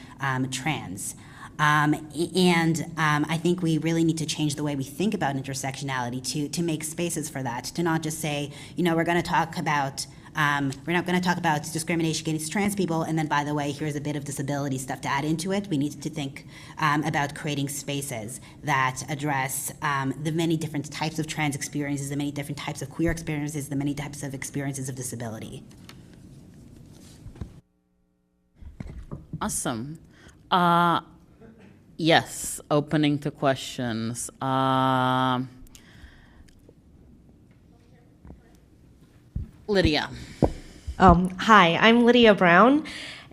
trans. I think we really need to change the way we think about intersectionality to make spaces for that, to not just say, we're going to talk about we're not going to talk about discrimination against trans people, and then, by the way, here's a bit of disability stuff to add into it. We need to think about creating spaces that address the many different types of trans experiences, the many different types of queer experiences, the many types of experiences of disability. Awesome. Yes, opening to questions. Lydia. Hi, I'm Lydia Brown,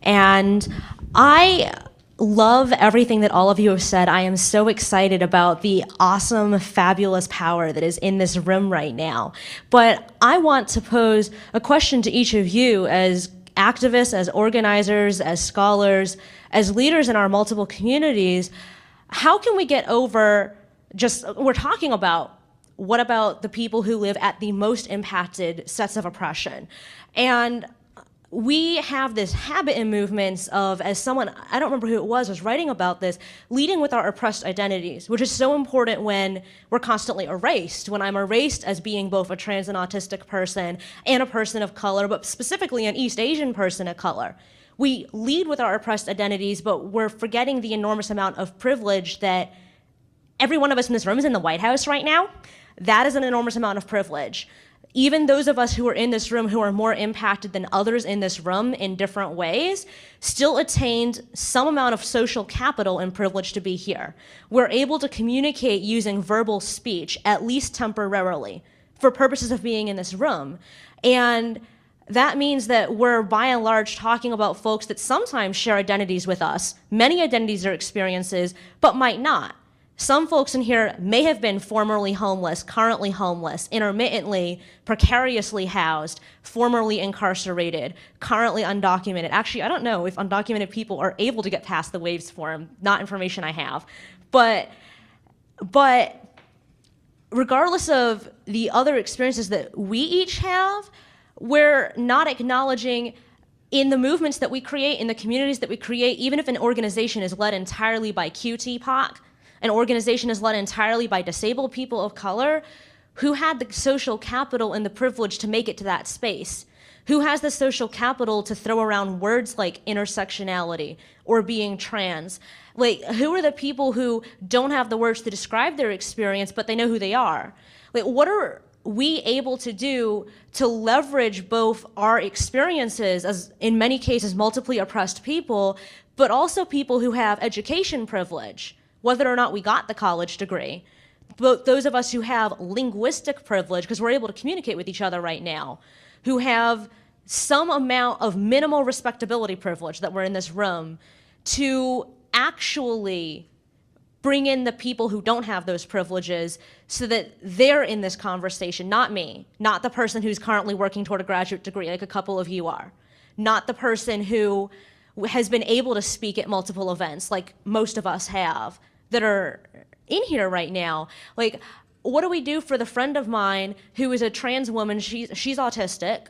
and I love everything that all of you have said. I am so excited about the awesome, fabulous power that is in this room right now. But I want to pose a question to each of you as activists, as organizers, as scholars, as leaders in our multiple communities. How can we get over we're talking about, what about the people who live at the most impacted sets of oppression? And we have this habit in movements of, as someone, I don't remember who it was writing about this, leading with our oppressed identities, which is so important when we're constantly erased. When I'm erased as being both a trans and autistic person and a person of color, but specifically an East Asian person of color. We lead with our oppressed identities, but we're forgetting the enormous amount of privilege that every one of us in this room is in the White House right now. That is an enormous amount of privilege. Even those of us who are in this room who are more impacted than others in this room in different ways still attained some amount of social capital and privilege to be here. We're able to communicate using verbal speech, at least temporarily, for purposes of being in this room. And that means that we're by and large talking about folks that sometimes share identities with us, many identities or experiences, but might not. Some folks in here may have been formerly homeless, currently homeless, intermittently, precariously housed, formerly incarcerated, currently undocumented. Actually, I don't know if undocumented people are able to get past the waives form, not information I have. But regardless of the other experiences that we each have, we're not acknowledging in the movements that we create, in the communities that we create, even if an organization is led entirely by QTPOC, an organization is led entirely by disabled people of color, who had the social capital and the privilege to make it to that space? Who has the social capital to throw around words like intersectionality or being trans? Like, who are the people who don't have the words to describe their experience, but they know who they are? Like, what are we able to do to leverage both our experiences as, in many cases, multiply oppressed people, but also people who have education privilege, whether or not we got the college degree? But those of us who have linguistic privilege, because we're able to communicate with each other right now, who have some amount of minimal respectability privilege that we're in this room, to actually bring in the people who don't have those privileges so that they're in this conversation, not me, not the person who's currently working toward a graduate degree like a couple of you are, not the person who has been able to speak at multiple events like most of us have that are in here right now. Like, what do we do for the friend of mine who is a trans woman? She's autistic.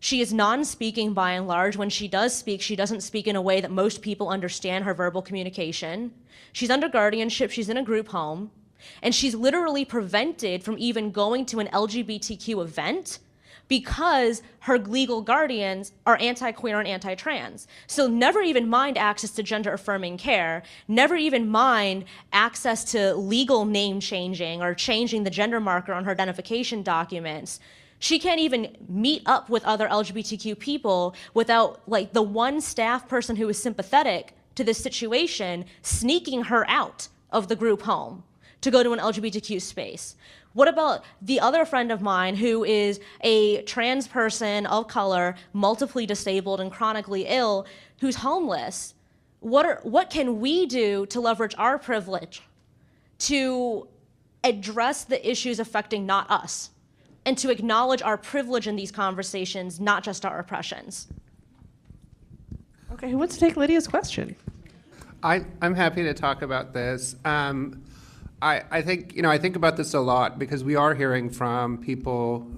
She is non-speaking by and large. When she does speak, she doesn't speak in a way that most people understand her verbal communication. She's under guardianship, she's in a group home, and she's literally prevented from even going to an LGBTQ event because her legal guardians are anti-queer and anti-trans. So never even mind access to gender-affirming care, never even mind access to legal name changing or changing the gender marker on her identification documents. She can't even meet up with other LGBTQ people without like the one staff person who is sympathetic to this situation sneaking her out of the group home to go to an LGBTQ space. What about the other friend of mine who is a trans person of color, multiply disabled and chronically ill, who's homeless? What can we do to leverage our privilege to address the issues affecting not us and to acknowledge our privilege in these conversations, not just our oppressions? Okay, who wants to take Lydia's question? I'm happy to talk about this. I think, I think about this a lot because we are hearing from people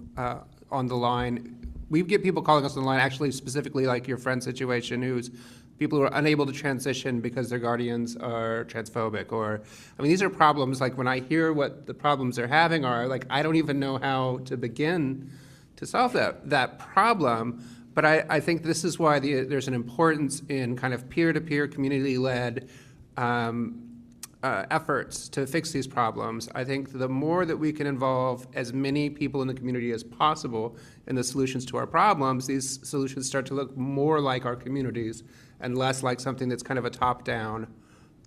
on the line. We get people calling us on the line, actually specifically like your friend's situation, who's people who are unable to transition because their guardians are transphobic. These are problems, like when I hear what the problems they're having are, like I don't even know how to begin to solve that problem. But I think this is why there's an importance in kind of peer-to-peer, community-led efforts to fix these problems. I think the more that we can involve as many people in the community as possible in the solutions to our problems, these solutions start to look more like our communities and less like something that's kind of a top-down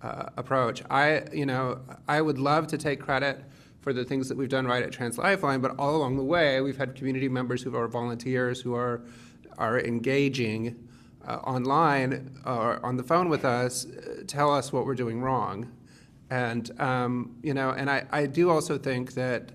approach. I would love to take credit for the things that we've done right at Trans Lifeline, but all along the way, we've had community members who are volunteers who are engaging online or on the phone with us, tell us what we're doing wrong. And, and I do also think that,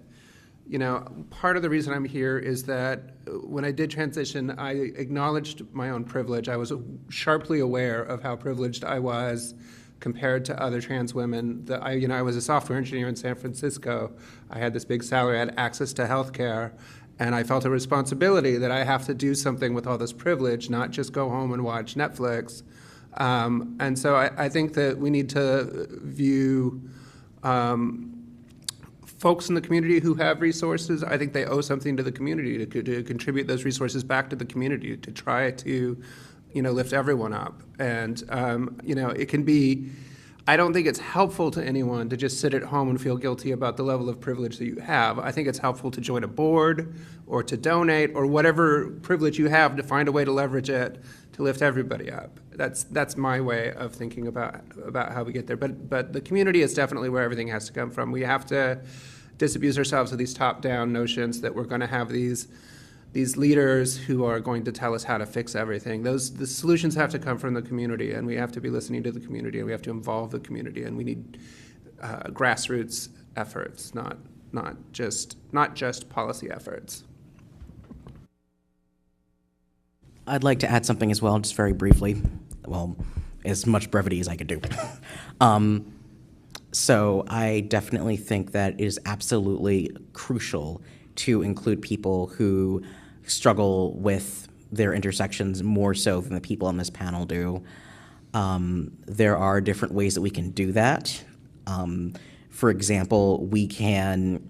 part of the reason I'm here is that when I did transition, I acknowledged my own privilege. I was sharply aware of how privileged I was compared to other trans women. I was a software engineer in San Francisco. I had this big salary, I had access to health care. And I felt a responsibility that I have to do something with all this privilege, not just go home and watch Netflix. And so I think that we need to view folks in the community who have resources. I think they owe something to the community to contribute those resources back to the community, to try to, lift everyone up. And, it can be, I don't think it's helpful to anyone to just sit at home and feel guilty about the level of privilege that you have. I think it's helpful to join a board or to donate or whatever privilege you have to find a way to leverage it to lift everybody up. That's my way of thinking about how we get there. But the community is definitely where everything has to come from. We have to disabuse ourselves of these top-down notions that we're going to have these leaders who are going to tell us how to fix everything. The solutions have to come from the community, and we have to be listening to the community, and we have to involve the community, and we need grassroots efforts, not just policy efforts. I'd like to add something as well, just very briefly. Well, as much brevity as I could do. So I definitely think that it is absolutely crucial to include people who struggle with their intersections more so than the people on this panel do. There are different ways that we can do that. For example, we can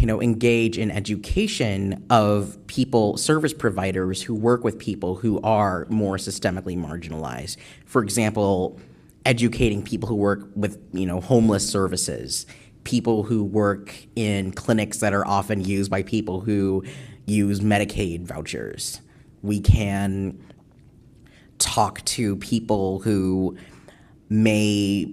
engage in education of people, service providers who work with people who are more systemically marginalized. For example, educating people who work with, homeless services, people who work in clinics that are often used by people who use Medicaid vouchers. We can talk to people who may,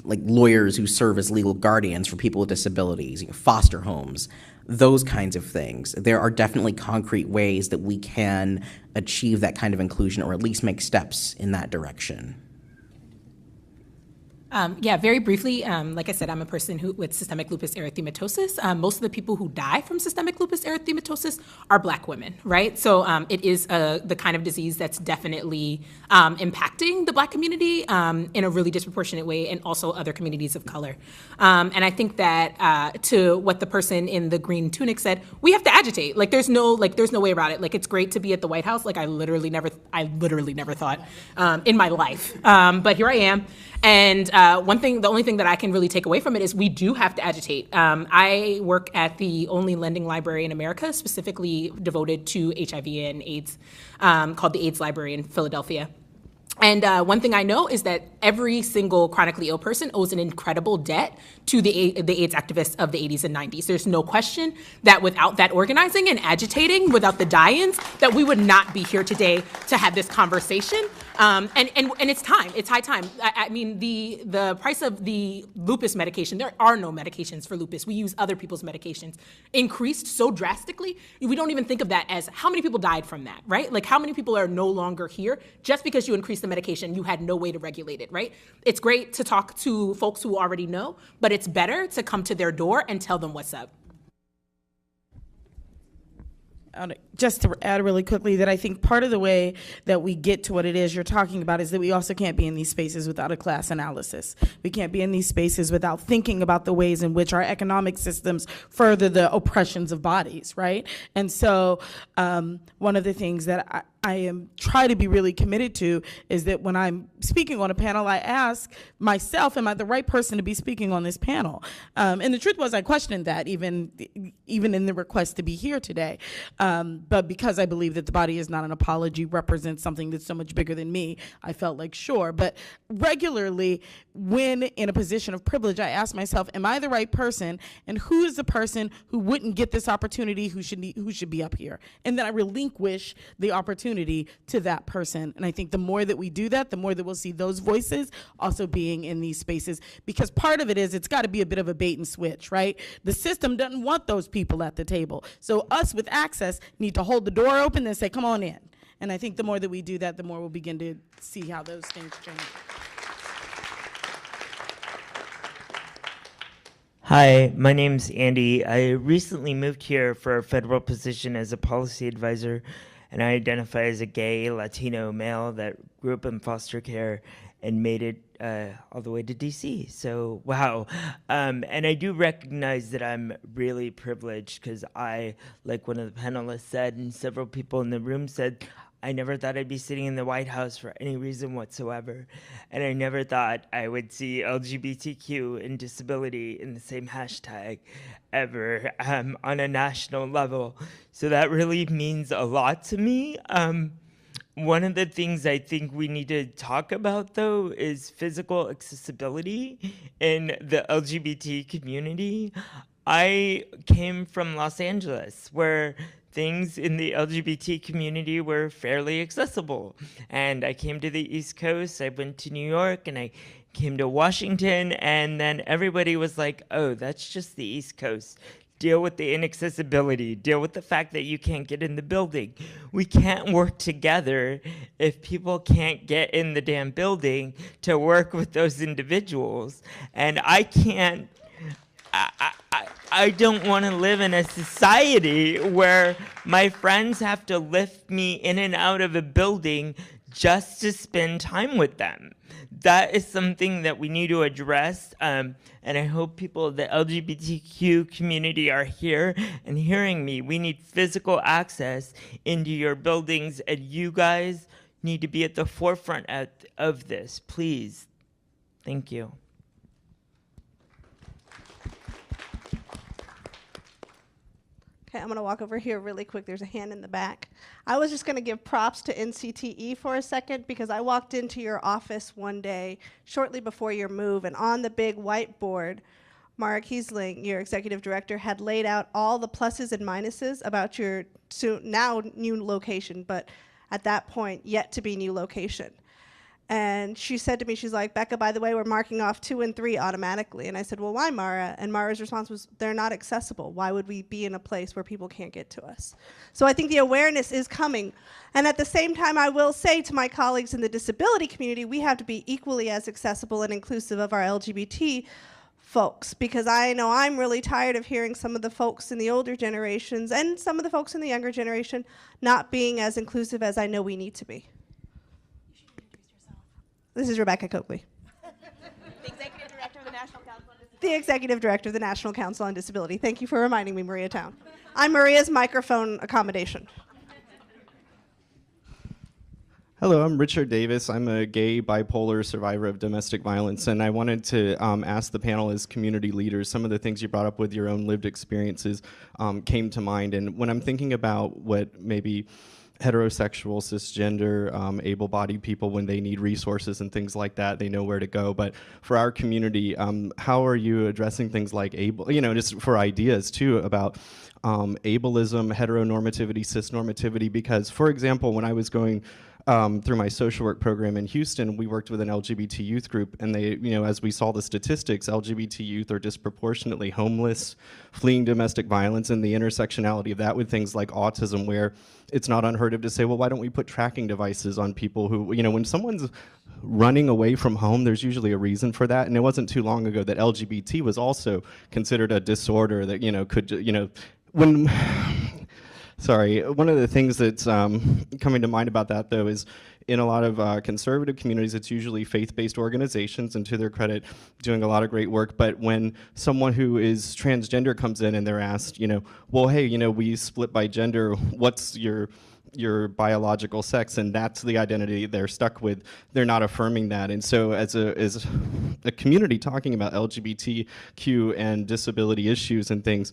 like lawyers who serve as legal guardians for people with disabilities, foster homes, those kinds of things. There are definitely concrete ways that we can achieve that kind of inclusion or at least make steps in that direction. Very briefly, like I said, I'm a person with systemic lupus erythematosus. Most of the people who die from systemic lupus erythematosus are Black women, right? So it is the kind of disease that's definitely impacting the Black community in a really disproportionate way, and also other communities of color. And I think that to what the person in the green tunic said, we have to agitate. There's no way around it. It's great to be at the White House. I literally never thought in my life, but here I am. And the only thing that I can really take away from it is we do have to agitate. I work at the only lending library in America, specifically devoted to HIV and AIDS, called the AIDS Library in Philadelphia. And one thing I know is that every single chronically ill person owes an incredible debt to the AIDS activists of the 80s and 90s. There's no question that without that organizing and agitating, without the die-ins, that we would not be here today to have this conversation. And it's time. It's high time. I mean, the price of the lupus medication, there are no medications for lupus. We use other people's medications, increased so drastically, we don't even think of that as how many people died from that, right? Like how many people are no longer here just because you increased the medication, you had no way to regulate it, right? It's great to talk to folks who already know, but it's better to come to their door and tell them what's up. Just to add really quickly that I think part of the way that we get to what it is you're talking about is that we also can't be in these spaces without a class analysis. We can't be in these spaces without thinking about the ways in which our economic systems further the oppressions of bodies, right? And so one of the things that I am try to be really committed to is that when I'm speaking on a panel, I ask myself, am I the right person to be speaking on this panel? And the truth was I questioned that even in the request to be here today. But because I believe that the body is not an apology, represents something that's so much bigger than me, I felt like sure. But regularly, when in a position of privilege, I ask myself, am I the right person? And who is the person who wouldn't get this opportunity, who should be up here? And then I relinquish the opportunity to that person. And I think the more that we do that, the more that we'll see those voices also being in these spaces. Because part of it is it's got to be a bit of a bait and switch, right? The system doesn't want those people at the table. So us with access need to hold the door open and say, come on in. And I think the more that we do that, the more we'll begin to see how those things change. Hi, my name's Andy. I recently moved here for a federal position as a policy advisor, and I identify as a gay Latino male that grew up in foster care and made it all the way to DC. So, wow. And I do recognize that I'm really privileged because I, like one of the panelists said, and several people in the room said, I never thought I'd be sitting in the White House for any reason whatsoever. And I never thought I would see LGBTQ and disability in the same hashtag ever on a national level. So that really means a lot to me. One of the things I think we need to talk about, though, is physical accessibility in the LGBT community. I came from Los Angeles, where things in the LGBT community were fairly accessible. And I came to the East Coast, I went to New York, and I came to Washington, and then everybody was like, oh, that's just the East Coast. Deal with the inaccessibility, deal with the fact that you can't get in the building. We can't work together if people can't get in the damn building to work with those individuals. And I can't, I don't want to live in a society where my friends have to lift me in and out of a building just to spend time with them. That is something that we need to address, and I hope people of the LGBTQ community are here and hearing me. We need physical access into your buildings, and you guys need to be at the forefront of this, please. Thank you. Okay, I'm going to walk over here really quick. There's a hand in the back. I was just going to give props to NCTE for a second because I walked into your office one day shortly before your move, and on the big whiteboard, Mara Kiesling, your executive director, had laid out all the pluses and minuses about your now new location, but at that point, yet to be new location. And she said to me, she's like, Becca, by the way, we're marking off 2 and 3 automatically. And I said, well, why, Mara? And Mara's response was, they're not accessible. Why would we be in a place where people can't get to us? So I think the awareness is coming. And at the same time, I will say to my colleagues in the disability community, we have to be equally as accessible and inclusive of our LGBT folks, because I know I'm really tired of hearing some of the folks in the older generations and some of the folks in the younger generation not being as inclusive as I know we need to be. This is Rebecca Coakley. The Executive Director of the National Council on Disability. The Executive Director of the National Council on Disability. Thank you for reminding me, Maria Town. I'm Maria's microphone accommodation. Hello, I'm Richard Davis. I'm a gay bipolar survivor of domestic violence, and I wanted to ask the panel as community leaders, some of the things you brought up with your own lived experiences came to mind. And when I'm thinking about what maybe heterosexual, cisgender, able-bodied people, when they need resources and things like that, they know where to go. But for our community, how are you addressing things like just for ideas too about ableism, heteronormativity, cisnormativity? Because, for example, when I was going through my social work program in Houston, we worked with an LGBT youth group, and they, as we saw the statistics, LGBT youth are disproportionately homeless, fleeing domestic violence, and the intersectionality of that with things like autism, where it's not unheard of to say, well, why don't we put tracking devices on people who, when someone's running away from home, there's usually a reason for that. And it wasn't too long ago that LGBT was also considered a disorder that, when sorry, one of the things that's coming to mind about that, though, is in a lot of conservative communities, it's usually faith-based organizations, and to their credit, doing a lot of great work. But when someone who is transgender comes in and they're asked, well, hey, we split by gender, what's your biological sex, and that's the identity they're stuck with, they're not affirming that. And so as a community talking about LGBTQ and disability issues and things,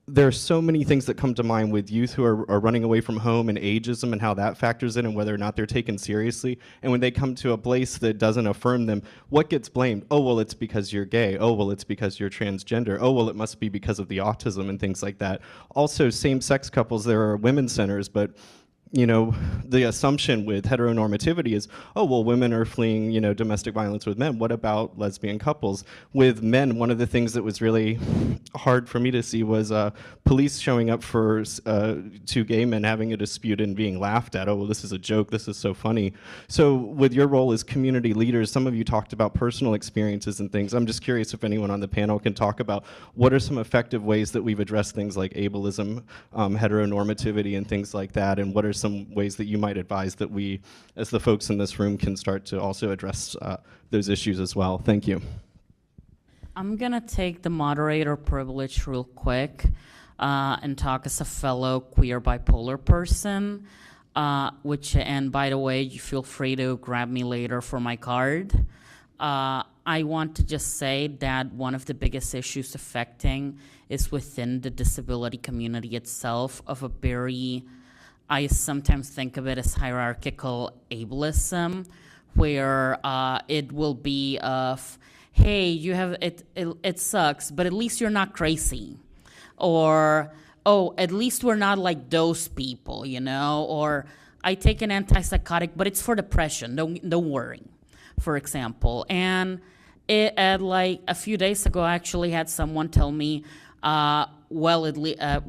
there are so many things that come to mind with youth who are running away from home, and ageism and how that factors in, and whether or not they're taken seriously. And when they come to a place that doesn't affirm them, what gets blamed? Oh, well, it's because you're gay. Oh, well, it's because you're transgender. Oh, well, it must be because of the autism and things like that. Also, same-sex couples, there are women's centers, but the assumption with heteronormativity is, oh, well, women are fleeing, domestic violence with men. What about lesbian couples? With men, one of the things that was really hard for me to see was police showing up for two gay men having a dispute and being laughed at. Oh, well, this is a joke. This is so funny. So with your role as community leaders, some of you talked about personal experiences and things. I'm just curious if anyone on the panel can talk about what are some effective ways that we've addressed things like ableism, heteronormativity, and things like that, and what are some ways that you might advise that we, as the folks in this room, can start to also address those issues as well. Thank you. I'm gonna take the moderator privilege real quick and talk as a fellow queer bipolar person, and by the way, you feel free to grab me later for my card. I want to just say that one of the biggest issues affecting is within the disability community itself, of a very, I sometimes think of it as hierarchical ableism, where it will be of, hey, you have it sucks, but at least you're not crazy, or oh, at least we're not like those people, or I take an antipsychotic, but it's for depression. Don't worry, for example. And like a few days ago, I actually had someone tell me,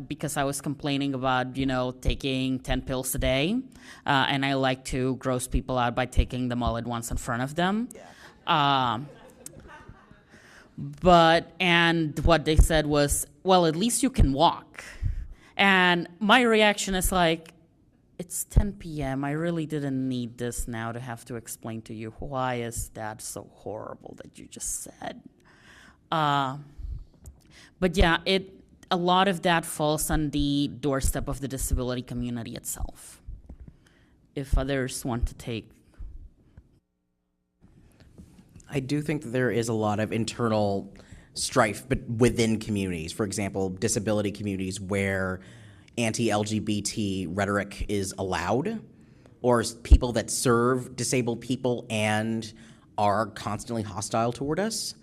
because I was complaining about, taking 10 pills a day, and I like to gross people out by taking them all at once in front of them. Yeah. And what they said was, well, at least you can walk. And my reaction is like, it's 10 p.m. I really didn't need this now to have to explain to you why is that so horrible that you just said. But yeah, a lot of that falls on the doorstep of the disability community itself. If others want to take. I do think that there is a lot of internal strife but within communities. For example, disability communities where anti-LGBT rhetoric is allowed, or people that serve disabled people and are constantly hostile toward us,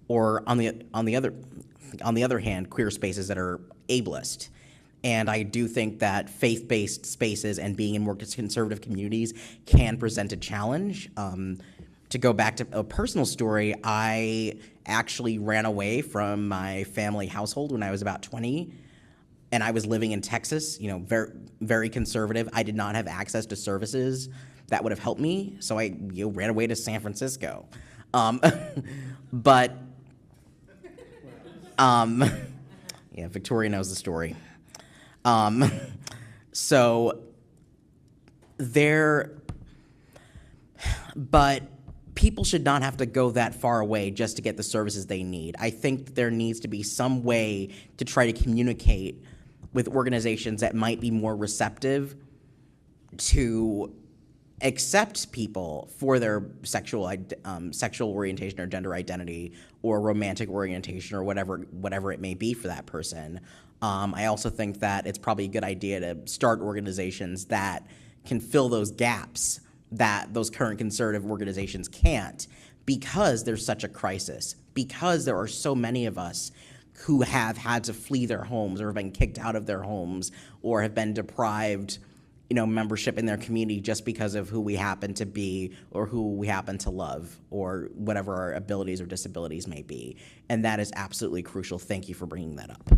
or on the other hand, queer spaces that are ableist. And I do think that faith-based spaces and being in more conservative communities can present a challenge. To go back to a personal story, I actually ran away from my family household when I was about 20, and I was living in Texas, very, very conservative. I did not have access to services that would have helped me, so I ran away to San Francisco. But yeah, Victoria knows the story. But people should not have to go that far away just to get the services they need. I think there needs to be some way to try to communicate with organizations that might be more receptive to accept people for their sexual orientation or gender identity or romantic orientation or whatever it may be for that person. I also think that it's probably a good idea to start organizations that can fill those gaps that those current conservative organizations can't, because there's such a crisis, because there are so many of us who have had to flee their homes or have been kicked out of their homes or have been deprived, membership in their community just because of who we happen to be or who we happen to love or whatever our abilities or disabilities may be. And that is absolutely crucial. Thank you for bringing that up.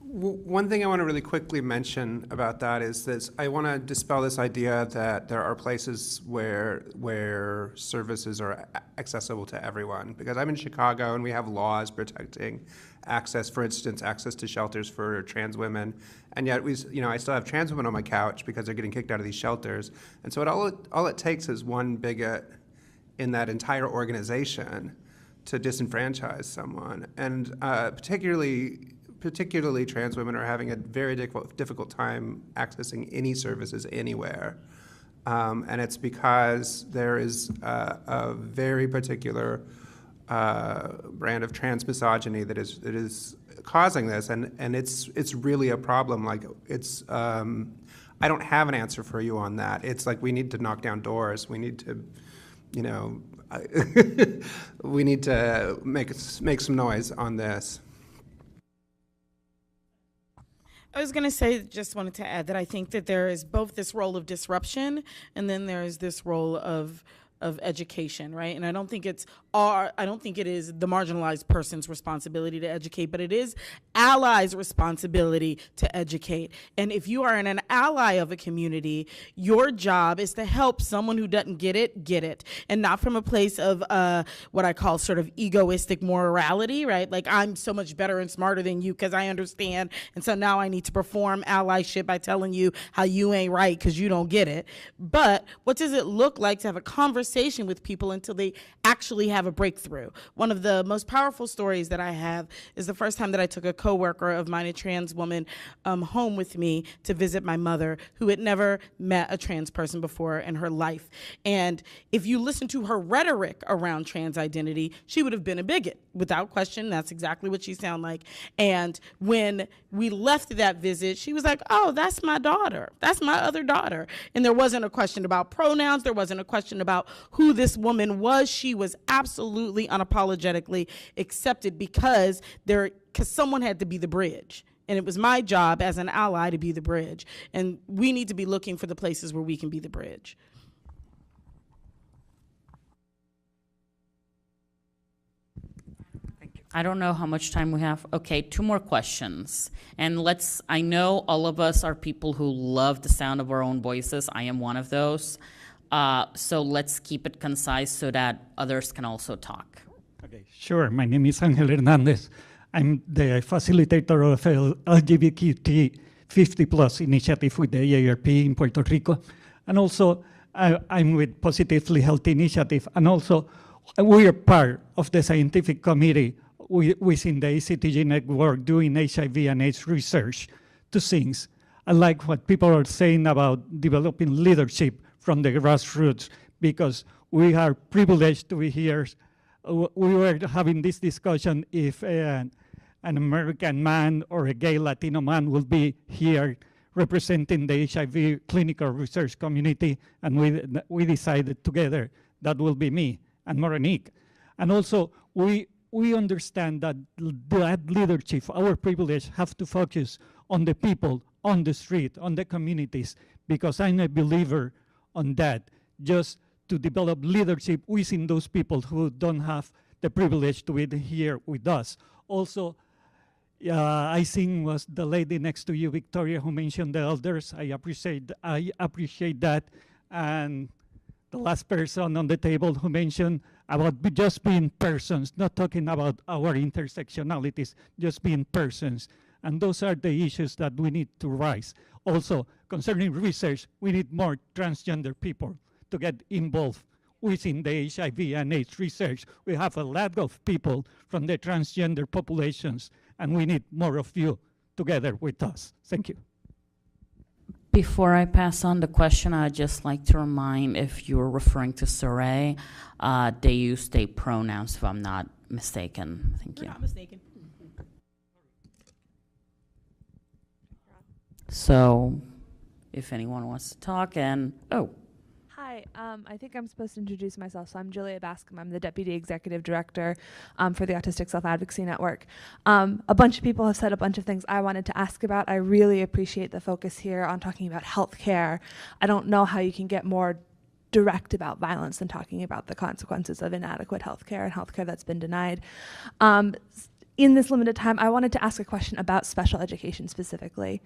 One thing I want to really quickly mention about that is this: I want to dispel this idea that there are places where services are accessible to everyone. Because I'm in Chicago and we have laws protecting access, for instance, access to shelters for trans women, and yet I still have trans women on my couch because they're getting kicked out of these shelters. And so all it takes is one bigot in that entire organization to disenfranchise someone, and particularly trans women are having a very difficult time accessing any services anywhere. And it's because there is a very particular brand of trans misogyny that is causing this, and it's really a problem. Like, I don't have an answer for you on that. It's like we need to knock down doors. We need to, we need to make some noise on this. I was going to say, just wanted to add that I think that there is both this role of disruption and then there is this role of education, right? And I don't think it is the marginalized person's responsibility to educate, but it is allies' responsibility to educate. And if you are an ally of a community, your job is to help someone who doesn't get it, and not from a place of what I call sort of egoistic morality, right? Like, I'm so much better and smarter than you because I understand, and so now I need to perform allyship by telling you how you ain't right because you don't get it. But what does it look like to have a conversation with people until they actually have a breakthrough? One of the most powerful stories that I have is the first time that I took a coworker of mine, a trans woman, home with me to visit my mother, who had never met a trans person before in her life. And if you listen to her rhetoric around trans identity, she would have been a bigot. Without question, that's exactly what she sounded like. And when we left that visit, she was like, oh, that's my daughter. That's my other daughter. And there wasn't a question about pronouns. There wasn't a question about who this woman was. She was absolutely unapologetically accepted because someone had to be the bridge. And it was my job as an ally to be the bridge. And we need to be looking for the places where we can be the bridge. I don't know how much time we have. Okay, 2 more questions. And I know all of us are people who love the sound of our own voices. I am one of those. So let's keep it concise so that others can also talk. Okay, sure. My name is Angel Hernandez. I'm the facilitator of LGBT 50+ initiative with the AARP in Puerto Rico. And also, I'm with Positively Healthy Initiative. And also, we are part of the scientific committee within the ACTG network doing HIV and AIDS research to things. I like what people are saying about developing leadership from the grassroots, because we are privileged to be here. We were having this discussion if an American man or a gay Latino man will be here representing the HIV clinical research community, and we decided together that will be me and Monique. And also, we understand that that leadership, our privilege, have to focus on the people, on the street, on the communities, because I'm a believer on that, just to develop leadership within those people who don't have the privilege to be here with us. Also, I think was the lady next to you, Victoria, who mentioned the elders. I appreciate that. And the last person on the table who mentioned about just being persons, not talking about our intersectionalities, just being persons. And those are the issues that we need to rise. Also, concerning research, we need more transgender people to get involved within the HIV and AIDS research. We have a lot of people from the transgender populations, and we need more of you together with us. Thank you. Before I pass on the question, I'd just like to remind, if you're referring to Saray, they use they pronouns, if I'm not mistaken. Thank you. You're not mistaken. So, if anyone wants to talk, Hi, I think I'm supposed to introduce myself. So I'm Julia Bascom. I'm the Deputy Executive Director for the Autistic Self-Advocacy Network. A bunch of people have said a bunch of things I wanted to ask about. I really appreciate the focus here on talking about healthcare. I don't know how you can get more direct about violence than talking about the consequences of inadequate healthcare and healthcare that's been denied. In this limited time, I wanted to ask a question about special education specifically.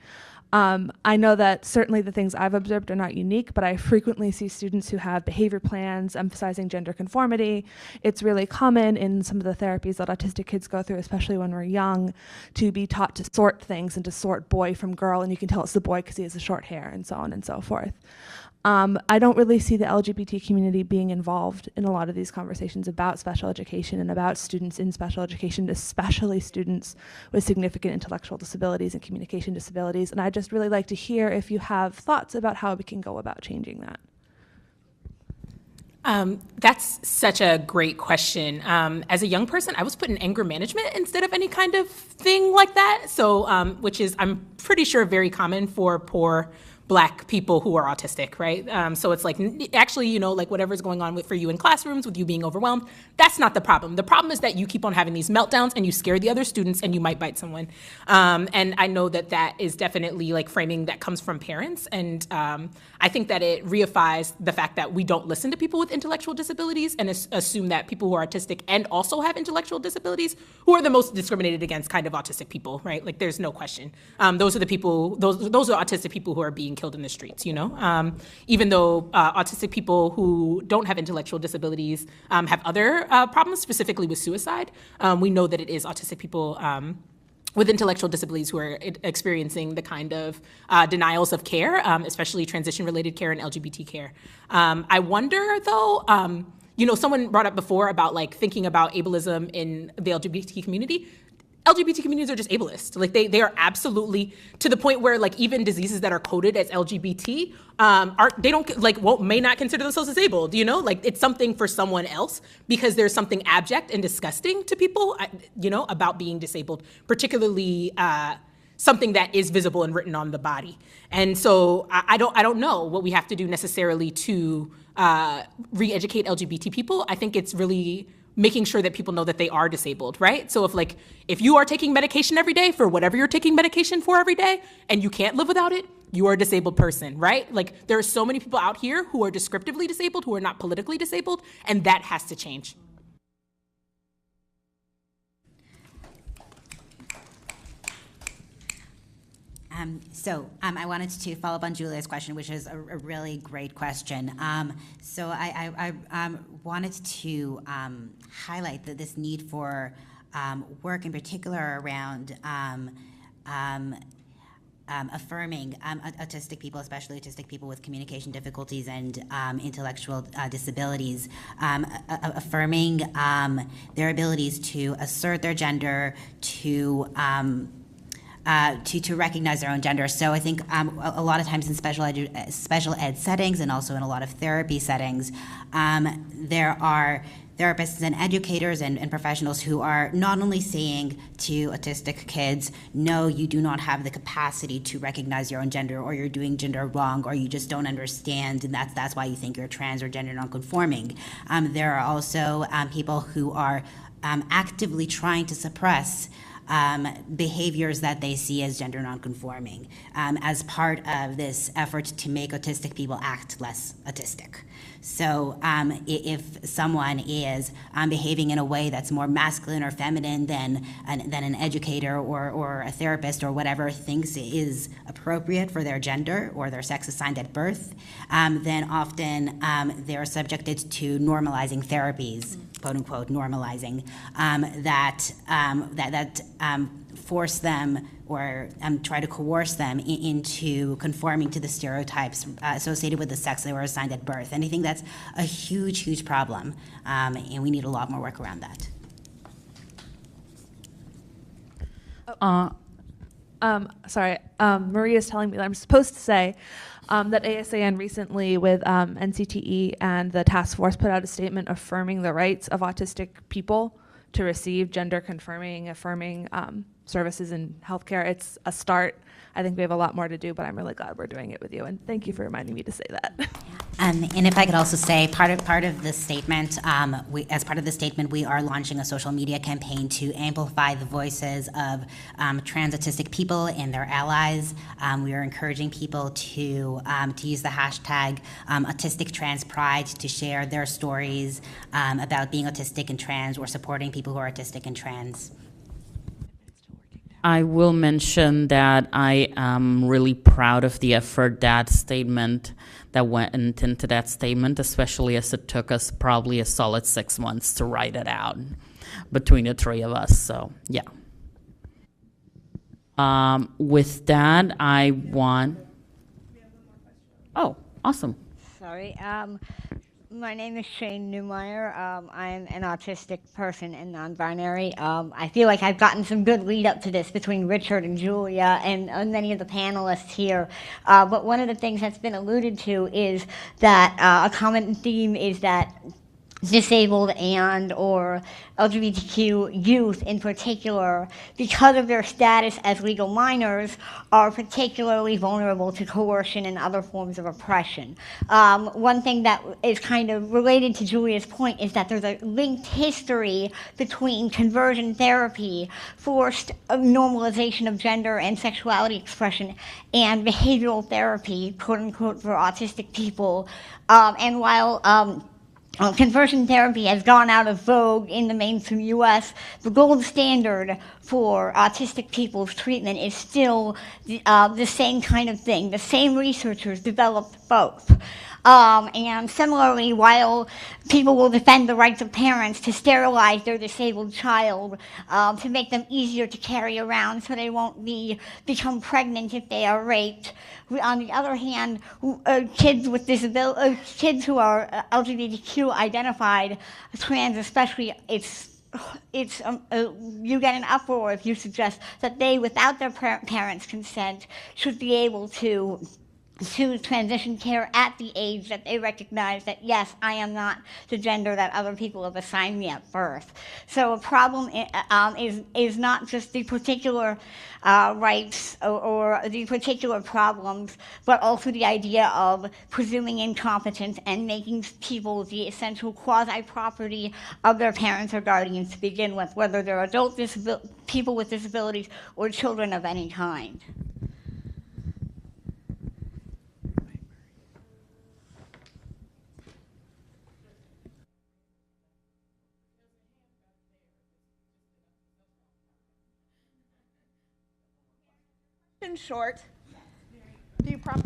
I know that certainly the things I've observed are not unique, but I frequently see students who have behavior plans emphasizing gender conformity. It's really common in some of the therapies that autistic kids go through, especially when we're young, to be taught to sort things and to sort boy from girl, and you can tell it's the boy because he has the short hair and so on and so forth. I don't really see the LGBT community being involved in a lot of these conversations about special education and about students in special education, especially students with significant intellectual disabilities and communication disabilities. And I'd just really like to hear if you have thoughts about how we can go about changing that. That's such a great question. As a young person, I was put in anger management instead of any kind of thing like that. So, which is, I'm pretty sure, very common for poor Black people who are autistic, right? So it's like, actually, you know, like whatever's going on for you in classrooms, with you being overwhelmed, that's not the problem. The problem is that you keep on having these meltdowns and you scare the other students and you might bite someone. And I know that that is definitely like framing that comes from parents. And I think that it reifies the fact that we don't listen to people with intellectual disabilities and assume that people who are autistic and also have intellectual disabilities, who are the most discriminated against kind of autistic people, right? Like there's no question. Those are the people, those are autistic people who are being killed in the streets, you know? Even though autistic people who don't have intellectual disabilities have other problems, specifically with suicide, we know that it is autistic people with intellectual disabilities who are experiencing the kind of denials of care, especially transition-related care and LGBT care. I wonder, though, you know, someone brought up before about like thinking about ableism in the LGBT community. LGBT communities are just ableist. Like they are absolutely to the point where like even diseases that are coded as LGBT may not consider themselves disabled, you know? Like it's something for someone else because there's something abject and disgusting to people, you know, about being disabled, particularly something that is visible and written on the body. And so I don't know what we have to do necessarily to re-educate LGBT people. I think it's really making sure that people know that they are disabled, right? So if you are taking medication every day for whatever you're taking medication for every day and you can't live without it, you are a disabled person, right? Like there are so many people out here who are descriptively disabled, who are not politically disabled, and that has to change. I wanted to follow up on Julia's question, which is a really great question. So I wanted to highlight this need for work in particular around affirming autistic people, especially autistic people with communication difficulties and intellectual disabilities, affirming their abilities to assert their gender, to recognize their own gender. So I think a lot of times in special ed settings and also in a lot of therapy settings, there are therapists and educators and professionals who are not only saying to autistic kids, no, you do not have the capacity to recognize your own gender, or you're doing gender wrong, or you just don't understand, and that's why you think you're trans or gender nonconforming. There are also people who are actively trying to suppress behaviors that they see as gender nonconforming as part of this effort to make autistic people act less autistic. So if someone is behaving in a way that's more masculine or feminine than an educator or a therapist or whatever thinks is appropriate for their gender or their sex assigned at birth, then often they're subjected to normalizing therapies, quote unquote normalizing, that force them or try to coerce them into conforming to the stereotypes associated with the sex they were assigned at birth. And I think that's a huge, huge problem, and we need a lot more work around that. Maria's telling me that I'm supposed to say that ASAN recently with NCTE and the task force put out a statement affirming the rights of autistic people to receive gender-confirming, affirming services in healthcare. It's a start. I think we have a lot more to do, but I'm really glad we're doing it with you, and thank you for reminding me to say that. And if I could also say, part of the statement, as part of the statement, we are launching a social media campaign to amplify the voices of trans autistic people and their allies. We are encouraging people to use the hashtag autistic trans pride to share their stories about being autistic and trans, or supporting people who are autistic and trans. I will mention that I am really proud of the effort that went into that statement, especially as it took us probably a solid 6 months to write it out between the three of us. So, yeah. With that, I want. Oh, awesome. Sorry. My name is Shane Newmeyer. I'm an autistic person and non-binary. I feel like I've gotten some good lead up to this between Richard and Julia and many of the panelists here. But one of the things that's been alluded to is that a common theme is that disabled and or LGBTQ youth in particular, because of their status as legal minors, are particularly vulnerable to coercion and other forms of oppression. One thing that is kind of related to Julia's point is that there's a linked history between conversion therapy, forced normalization of gender and sexuality expression, and behavioral therapy, quote unquote, for autistic people. And while conversion therapy has gone out of vogue in the mainstream U.S., the gold standard for autistic people's treatment is still the same kind of thing. The same researchers developed both. And similarly, while people will defend the rights of parents to sterilize their disabled child, to make them easier to carry around so they won't become pregnant if they are raped, on the other hand, kids with disability, kids who are LGBTQ identified, trans especially, you get an uproar if you suggest that they, without their parents' consent, should be able to transition care at the age that they recognize that, yes, I am not the gender that other people have assigned me at birth. So a problem is not just the particular rights or the particular problems, but also the idea of presuming incompetence and making people the essential quasi-property of their parents or guardians to begin with, whether they're adult people with disabilities or children of any kind. In short, do you promise?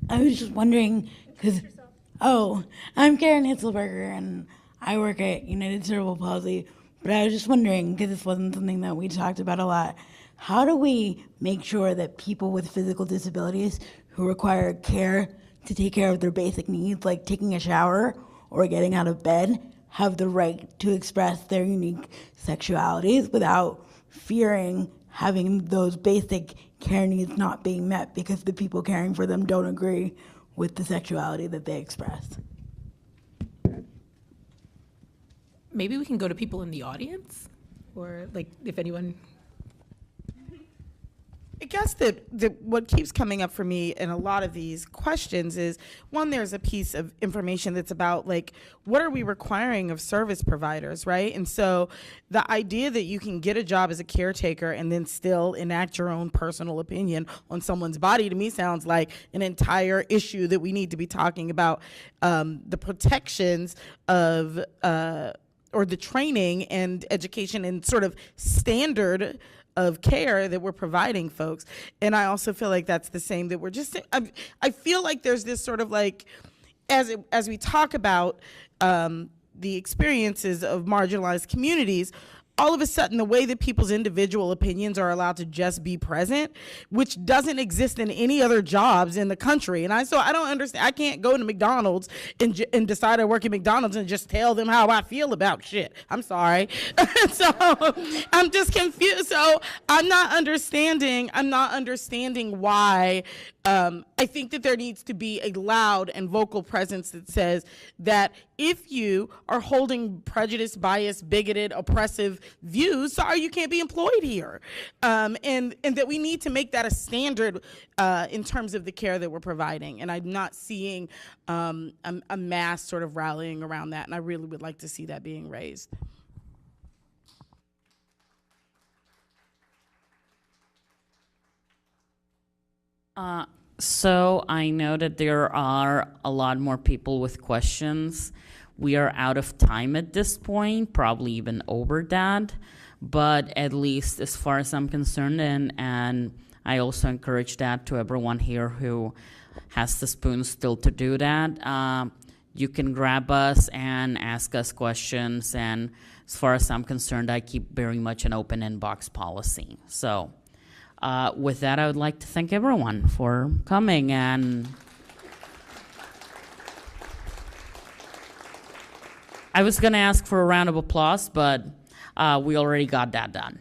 I was just wondering, because, I'm Karen Hitzelberger, and I work at United Cerebral Palsy, but I was just wondering, because this wasn't something that we talked about a lot, how do we make sure that people with physical disabilities who require care to take care of their basic needs, like taking a shower or getting out of bed, have the right to express their unique sexualities without fearing having those basic care needs not being met because the people caring for them don't agree with the sexuality that they express? Maybe we can go to people in the audience, or like if anyone. I guess that what keeps coming up for me in a lot of these questions is, one, there's a piece of information that's about, like, what are we requiring of service providers, right? And so the idea that you can get a job as a caretaker and then still enact your own personal opinion on someone's body, to me sounds like an entire issue that we need to be talking about, the protections of or the training and education and sort of standard of care that we're providing folks. And I also feel like that's the same, that we're just, I feel like there's this sort of like, as we talk about the experiences of marginalized communities, all of a sudden the way that people's individual opinions are allowed to just be present, which doesn't exist in any other jobs in the country. And so I don't understand. I can't go to McDonald's and decide I work at McDonald's and just tell them how I feel about shit. I'm sorry. So I'm just confused. So I'm not understanding why. I think that there needs to be a loud and vocal presence that says that if you are holding prejudiced, biased, bigoted, oppressive views, sorry, you can't be employed here. And that we need to make that a standard in terms of the care that we're providing. And I'm not seeing a mass sort of rallying around that. And I really would like to see that being raised. So I know that there are a lot more people with questions. We are out of time at this point, probably even over that. But at least as far as I'm concerned, and I also encourage that to everyone here who has the spoon still to do that, you can grab us and ask us questions. And as far as I'm concerned, I keep very much an open inbox policy. So. With that, I would like to thank everyone for coming, and I was going to ask for a round of applause, but we already got that done.